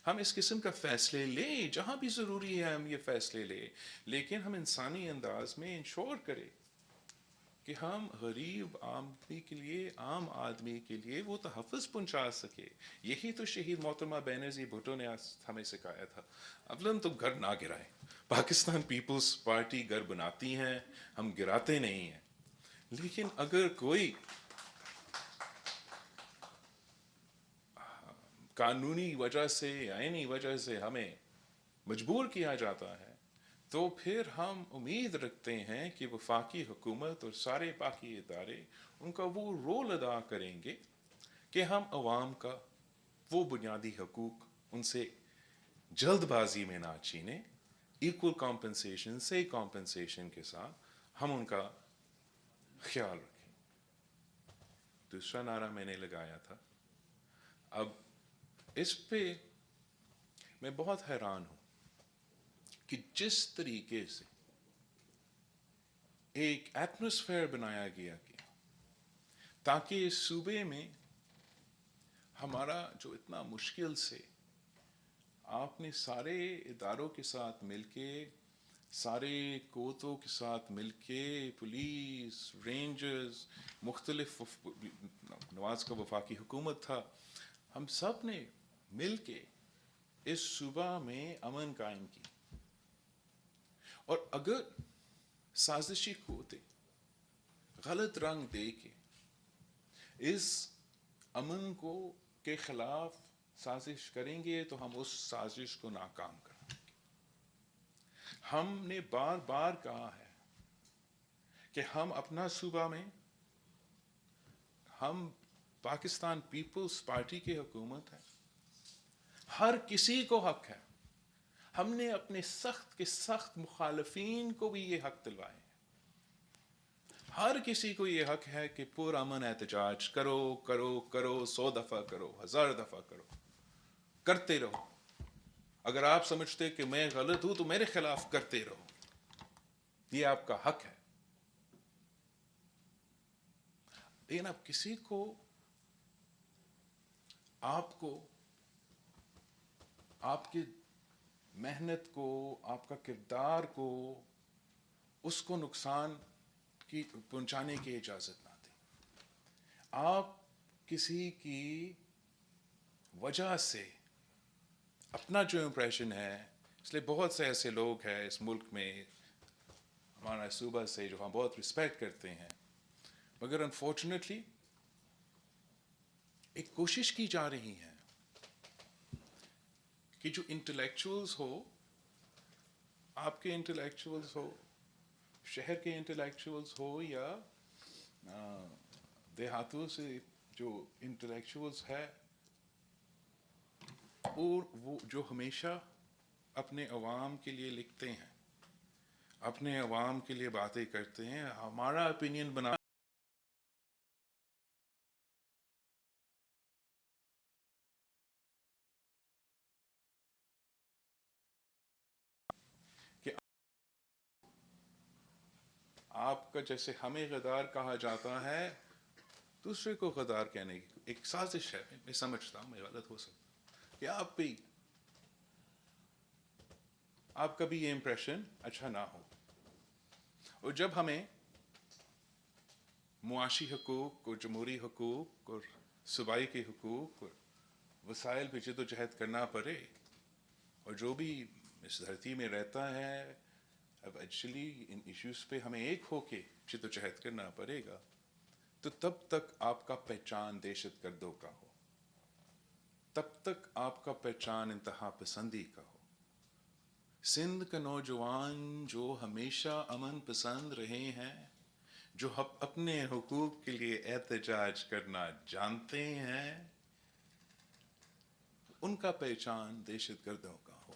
ہم اس قسم کا فیصلے لیں، جہاں بھی ضروری ہے ہم یہ فیصلے لیں، لیکن ہم انسانی انداز میں انشور کریں کہ ہم غریب عام آدمی کے لیے وہ تحفظ پہنچا سکے۔ یہی تو شہید محترمہ بینظیر بھٹو نے ہمیں سکھایا تھا، اولن تو گھر نہ گرائیں۔ پاکستان پیپلز پارٹی گھر بناتی ہیں، ہم گراتے نہیں ہیں، لیکن اگر کوئی قانونی وجہ سے، آئینی وجہ سے ہمیں مجبور کیا جاتا ہے، تو پھر ہم امید رکھتے ہیں کہ وفاقی حکومت اور سارے باقی ادارے ان کا وہ رول ادا کریں گے کہ ہم عوام کا وہ بنیادی حقوق ان سے جلد بازی میں نہ چھینیں، ایکول کمپنسیشن سے کمپنسیشن کے ساتھ ہم ان کا خیال رکھیں۔ دوسرا نعرہ میں نے لگایا تھا، اب اس پہ میں بہت حیران ہوں کہ جس طریقے سے ایک ایٹماسفیئر بنایا گیا تاکہ اس صوبے میں ہمارا جو اتنا مشکل سے آپ نے سارے اداروں کے ساتھ مل کے، سارے قوتوں کے ساتھ مل کے، پولیس، رینجرز، مختلف نواز کا وفاقی حکومت تھا، ہم سب نے مل کے اس صوبہ میں امن قائم کی. اور اگر سازشی قوتیں غلط رنگ دے کے اس امن کو کے خلاف سازش کریں گے تو ہم اس سازش کو ناکام کریں گے. ہم نے بار بار کہا ہے کہ ہم اپنا صوبہ میں، ہم پاکستان پیپلز پارٹی کی حکومت ہے، ہر کسی کو حق ہے. ہم نے اپنے سخت کے سخت مخالفین کو بھی یہ حق دلوائے ہیں. ہر کسی کو یہ حق ہے کہ پرامن احتجاج کرو کرو کرو، 100 دفعہ کرو، 1000 دفعہ کرو، کرتے رہو. اگر آپ سمجھتے کہ میں غلط ہوں تو میرے خلاف کرتے رہو، یہ آپ کا حق ہے. لیکن اب کسی کو آپ کو، آپ کی محنت کو، آپ کا کردار کو، اس کو نقصان کی پہنچانے کی اجازت نہ دیں. آپ کسی کی وجہ سے اپنا جو امپریشن ہے، اس لیے بہت سے ایسے لوگ ہیں اس ملک میں، ہمارا صوبہ سے، جو ہم بہت رسپیکٹ کرتے ہیں، مگر انفارچونیٹلی ایک کوشش کی جا رہی ہے کہ جو انٹلیکچوئلز ہو، آپ کے انٹلیکچوئلز ہو، شہر کے انٹلیکچوئلز ہو، یا دیہاتوں سے جو انٹلیکچوئلز ہے، اور وہ جو ہمیشہ اپنے عوام کے لیے لکھتے ہیں، اپنے عوام کے لیے باتیں کرتے ہیں، ہمارا اپینین بنا کہ آپ کا جیسے ہمیں غدار کہا جاتا ہے، دوسرے کو غدار کہنے کی ایک سازش ہے. میں سمجھتا ہوں میں غلط ہو سکتا کہ آپ کا بھی یہ امپریشن اچھا نہ ہو. اور جب ہمیں معاشی حقوق اور جمہوری حقوق اور صوبائی کے حقوق اور وسائل پہ جد و جہد کرنا پڑے، اور جو بھی اس دھرتی میں رہتا ہے، اب ایکچولی ان ایشوز پہ ہمیں ایک ہو کے جد و جہد کرنا پڑے گا، تو تب تک آپ کا پہچان دہشت گردوں کا ہو، تب تک آپ کا پہچان انتہا پسندی کا ہو. سندھ کا نوجوان جو ہمیشہ امن پسند رہے ہیں، جو اپنے حقوق کے لیے احتجاج کرنا جانتے ہیں، ان کا پہچان دہشت گردوں کا ہو.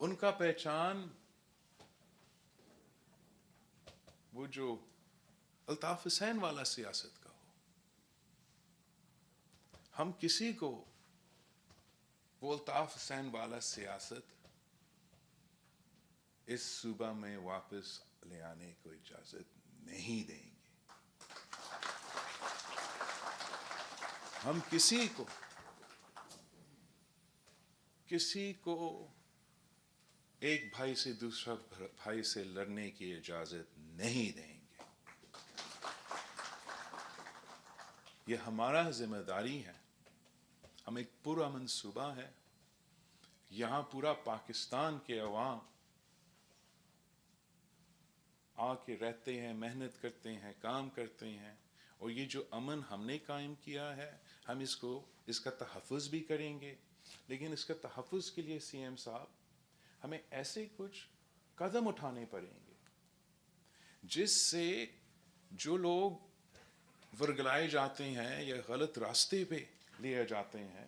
ان کا پہچان وہ جو الطاف حسین والا سیاست کا ہو. ہم کسی کو وہ الطاف حسین والا سیاست اس صوبہ میں واپس لے آنے کو اجازت نہیں دیں گے. ہم کسی کو ایک بھائی سے دوسرا بھائی سے لڑنے کی اجازت نہیں دیں گے. یہ ہمارا ذمہ داری ہے. ہم ایک پرامن صوبہ ہے، یہاں پورا پاکستان کے عوام آ کے رہتے ہیں، محنت کرتے ہیں، کام کرتے ہیں، اور یہ جو امن ہم نے قائم کیا ہے، ہم اس کا تحفظ بھی کریں گے. لیکن اس کا تحفظ کے لیے سی ایم صاحب ہمیں ایسے کچھ قدم اٹھانے پڑیں گے جس سے جو لوگ ورگلائے جاتے ہیں یا غلط راستے پہ لیے جاتے ہیں،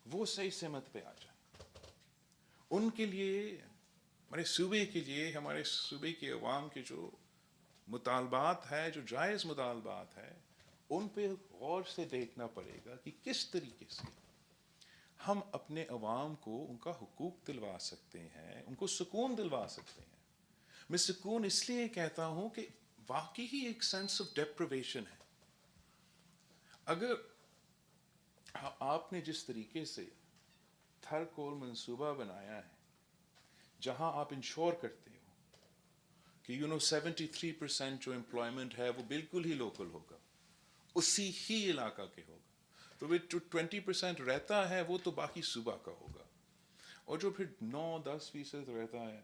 وہ صحیح سمت پہ آ جائیں. ان کے لیے، ہمارے صوبے کے لیے، ہمارے صوبے کے عوام کے جو مطالبات ہے، جو جائز مطالبات ہے، ان پہ غور سے دیکھنا پڑے گا کہ کس طریقے سے ہم اپنے عوام کو ان کا حقوق دلوا سکتے ہیں، ان کو سکون دلوا سکتے ہیں. میں سکون اس لیے کہتا ہوں کہ واقعی ہی ایک سینس آف ڈیپریویشن ہے. اگر آپ نے جس طریقے سے تھر کول منصوبہ بنایا ہے جہاں آپ انشور کرتے ہو کہ 73% جو امپلائمنٹ ہے وہ بالکل ہی لوکل ہوگا، اسی ہی علاقہ کے ہوگا، تو وہ جو 20% رہتا ہے وہ تو باقی صوبہ کا ہوگا، اور جو پھر 9-10% رہتا ہے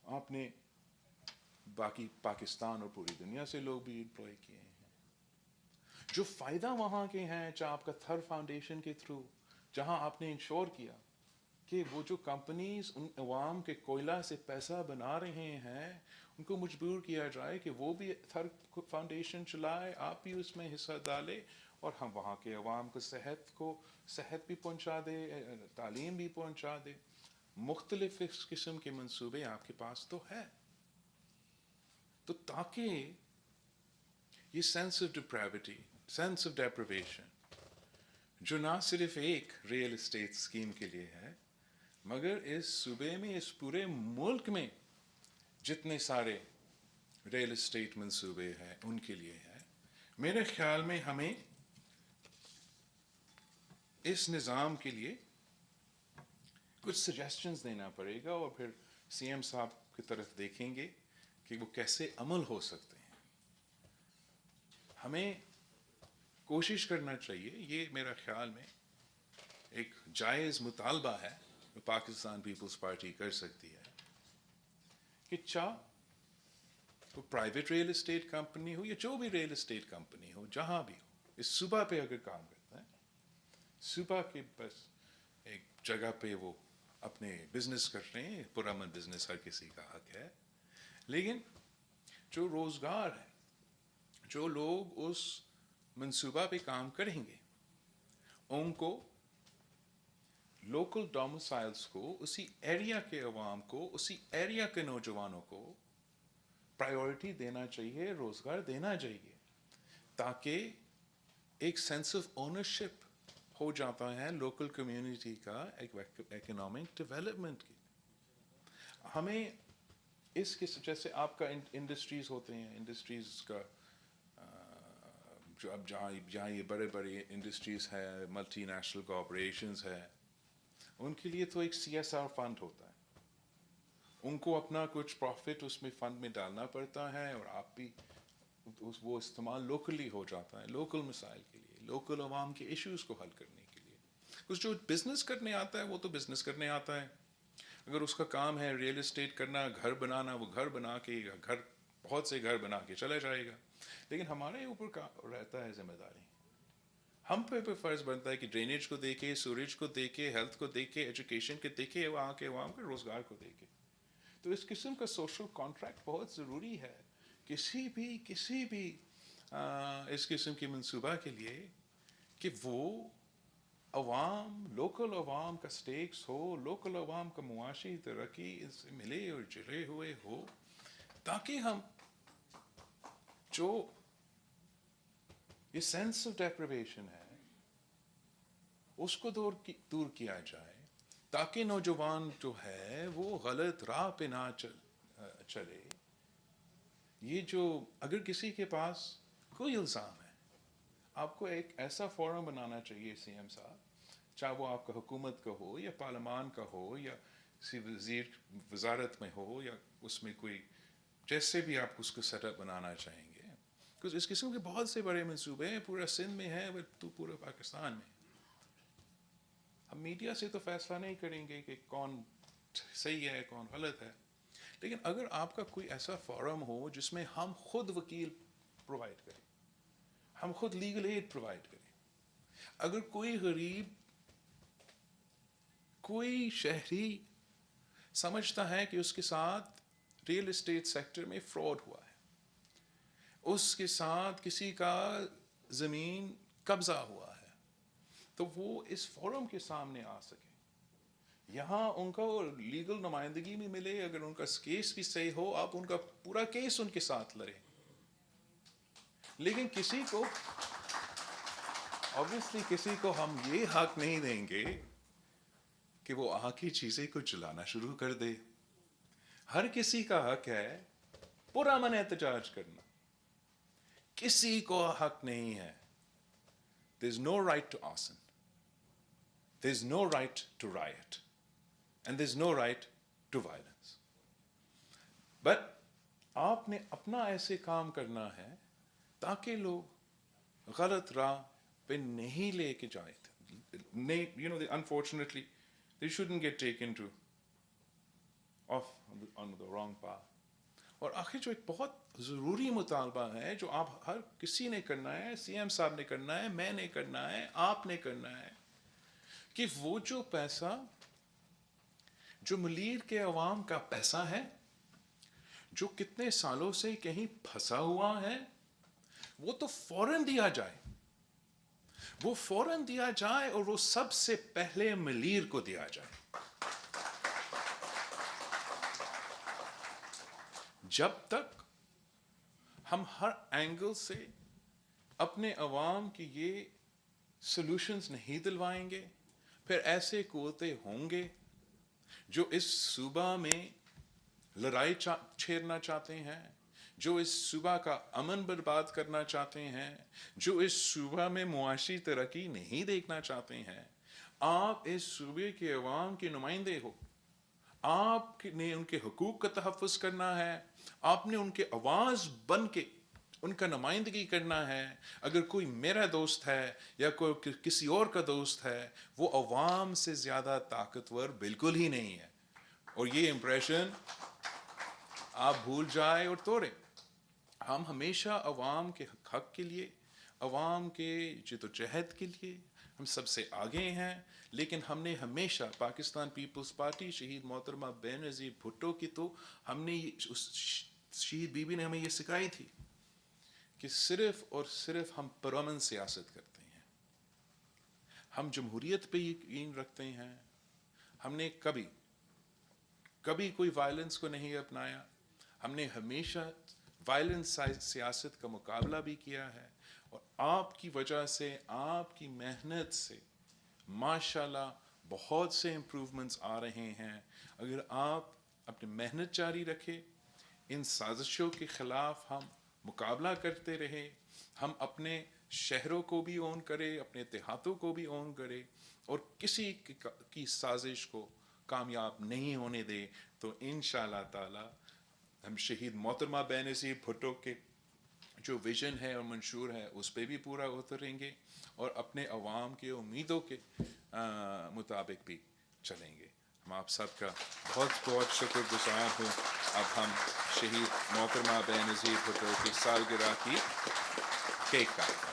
آپ نے باقی پاکستان اور پوری دنیا سے لوگ بھی امپلائی کیے ہیں. جو فائدہ وہاں کے ہیں چاہے آپ کا تھر فاؤنڈیشن کے تھرو جہاں آپ نے انشور کیا کہ وہ جو کمپنیز ان عوام کے کوئلہ سے پیسہ بنا رہے ہیں ان کو مجبور کیا جائے کہ وہ بھی تھر فاؤنڈیشن چلائے، آپ بھی اس میں حصہ ڈالے، اور ہم وہاں کے عوام کو صحت بھی پہنچا دے، تعلیم بھی پہنچا دے. مختلف اس قسم کے منصوبے آپ کے پاس تو ہے. تو تاکہ یہ sense of depravity, sense of deprivation جو نہ صرف ایک ریئل اسٹیٹ اسکیم کے لیے ہے مگر اس صوبے میں، اس پورے ملک میں جتنے سارے ریئل اسٹیٹ منصوبے ہیں ان کے لیے ہے. میرے خیال میں ہمیں اس نظام کے لیے کچھ سجیشنز دینا پڑے گا، اور پھر سی ایم صاحب کی طرف دیکھیں گے کہ وہ کیسے عمل ہو سکتے ہیں. ہمیں کوشش کرنا چاہیے، یہ میرا خیال میں ایک جائز مطالبہ ہے جو پاکستان پیپلز پارٹی کر سکتی ہے، کہ چاہ وہ پرائیویٹ ریئل اسٹیٹ کمپنی ہو یا جو بھی ریئل اسٹیٹ کمپنی ہو، جہاں بھی ہو، اس صوبہ پہ اگر کام کرتا ہے، صوبہ کے بس ایک جگہ پہ وہ اپنے بزنس کر رہے ہیں، پرامن بزنس ہر کسی کا حق ہے، لیکن جو روزگار ہے، جو لوگ اس منصوبہ پہ کام کریں گے ان کو لوکل ڈومسائلز کو، اسی ایریا کے عوام کو، اسی ایریا کے نوجوانوں کو پرائیورٹی دینا چاہیے، روزگار دینا چاہیے، تاکہ ایک سینس آف اونرشپ ہو جاتا ہے لوکل کمیونٹی کا ایک اکنامک ڈیولپمنٹ کی. ہمیں اس کے جیسے آپ کا انڈسٹریز ہوتے ہیں، انڈسٹریز کا جو اب جہاں یہ بڑے بڑے انڈسٹریز ہے، ملٹی نیشنل کارپوریشنز ہے، ان کے لیے تو ایک CSR فنڈ ہوتا ہے، ان کو اپنا کچھ پروفٹ اس میں فنڈ میں ڈالنا پڑتا ہے، اور آپ بھی وہ استعمال لوکلی ہو جاتا ہے، لوکل مسائل کے لیے، لوکل عوام کے ایشوز کو حل کرنے کے لیے. کچھ جو بزنس کرنے آتا ہے وہ تو بزنس کرنے آتا ہے، اگر اس کا کام ہے ریئل اسٹیٹ کرنا، گھر بنانا، وہ گھر بنا کے بہت سے گھر بنا کے چلا جائے گا. لیکن ہمارے اوپر رہتا ہے ذمہ داری، ہم پہ فرض بنتا ہے کہ ڈرینیج کو دیکھے، سوریج کو دیکھے، ہیلتھ کو دیکھے، ایجوکیشن کے دیکھے، وہاں کے عوام کے روزگار کو دیکھے. تو اس قسم کا سوشل کانٹریکٹ بہت ضروری ہے کسی بھی اس قسم کے منصوبہ کے لیے، کہ وہ عوام، لوکل عوام کا سٹیکس ہو، لوکل عوام کا معاشی ترقی اس سے ملے اور جڑے ہوئے ہو، تاکہ ہم جو یہ سینس آف ڈیپریویشن ہے اس کو دور کیا جائے، تاکہ نوجوان جو ہے وہ غلط راہ پہ نہ چلے. یہ جو اگر کسی کے پاس کوئی الزام ہے، آپ کو ایک ایسا فورم بنانا چاہیے سی ایم صاحب، چاہے وہ آپ کا حکومت کا ہو یا پارلیمان کا ہو یا کسی وزارت میں ہو، یا اس میں کوئی جیسے بھی آپ اس کو سیٹ اپ بنانا چاہیں گے، کیونکہ اس قسم کے بہت سے بڑے منصوبے ہیں، پورا سندھ میں ہے، تو پورے پاکستان میں. ہم میڈیا سے تو فیصلہ نہیں کریں گے کہ کون صحیح ہے کون غلط ہے، لیکن اگر آپ کا کوئی ایسا فورم ہو جس میں ہم خود وکیل پرووائڈ کریں، ہم خود لیگل ایڈ پرووائڈ کریں، اگر کوئی غریب، کوئی شہری سمجھتا ہے کہ اس کے ساتھ ریئل اسٹیٹ سیکٹر میں فراڈ ہوا ہے، اس کے ساتھ کسی کا زمین قبضہ ہوا ہے، تو وہ اس فورم کے سامنے آ سکے، یہاں ان کو لیگل نمائندگی بھی ملے، اگر ان کا کیس بھی صحیح ہو آپ ان کا پورا کیس ان کے ساتھ لڑیں. لیکن کسی کو ہم یہ حق نہیں دیں گے کہ وہ آگ کی چیزیں کو جلانا شروع کر دے. ہر کسی کا حق ہے پرامن احتجاج کرنا. کسی کو حق نہیں ہے. There is no right to arson. There is no right to riot. And there is no right to violence. But آپ نے اپنا ایسے کام کرنا ہے تاکہ لوگ غلط راہ پہ نہیں لے کے جائیں. Unfortunately, they shouldn't get taken to off on the wrong path. اور آخر جو ایک بہت ضروری مطالبہ ہے جو آپ ہر کسی نے کرنا ہے, سی ایم صاحب نے کرنا ہے, میں نے کرنا ہے, آپ نے کرنا ہے, کہ وہ جو پیسہ جو ملیر کے عوام کا پیسہ ہے جو کتنے سالوں سے کہیں پھنسا ہوا ہے وہ تو فوراً دیا جائے. وہ فوراً دیا جائے اور وہ سب سے پہلے ملیر کو دیا جائے. جب تک ہم ہر اینگل سے اپنے عوام کی یہ سلوشنز نہیں دلوائیں گے, پھر ایسے قوتیں ہوں گے جو اس صوبہ میں لڑائی چھیڑنا چاہتے ہیں, جو اس صوبہ کا امن برباد کرنا چاہتے ہیں, جو اس صوبہ میں معاشی ترقی نہیں دیکھنا چاہتے ہیں. آپ اس صوبے کے عوام کے نمائندے ہو, آپ نے ان کے حقوق کا تحفظ کرنا ہے, آپ نے ان کے آواز بن کے ان کا نمائندگی کرنا ہے. اگر کوئی میرا دوست ہے یا کوئی کسی اور کا دوست ہے, وہ عوام سے زیادہ طاقتور بالکل ہی نہیں ہے. اور یہ امپریشن آپ بھول جائے اور توڑیں. ہم ہمیشہ عوام کے حق کے لیے, عوام کے جدوجہد کے لیے ہم سب سے آگے ہیں. لیکن ہم نے ہمیشہ پاکستان پیپلز پارٹی شہید محترمہ بے نظیر بھٹو کی, تو ہم نے اس شہید بی بی نے ہمیں یہ سکھائی تھی کہ صرف اور صرف ہم پرامن سیاست کرتے ہیں, ہم جمہوریت پہ یقین رکھتے ہیں. ہم نے کبھی کوئی وائلنس کو نہیں اپنایا. ہم نے ہمیشہ وائلنس سیاست کا مقابلہ بھی کیا ہے. اور آپ کی وجہ سے, آپ کی محنت سے ماشاءاللہ بہت سے امپروومنٹس آ رہے ہیں. اگر آپ اپنی محنت جاری رکھے, ان سازشوں کے خلاف ہم مقابلہ کرتے رہے, ہم اپنے شہروں کو بھی اون کرے, اپنے دیہاتوں کو بھی اون کرے, اور کسی کی سازش کو کامیاب نہیں ہونے دے, تو انشاءاللہ تعالی ہم شہید محترمہ بے نظیر بھٹو کے جو ویژن ہے اور منشور ہے اس پہ بھی پورا اتریں گے, اور اپنے عوام کے امیدوں کے مطابق بھی چلیں گے. ہم آپ سب کا بہت بہت شکر گزار ہوں. اب ہم شہید محترمہ بے نظیر بھٹو کی سالگرہ کی کیک کاٹیں.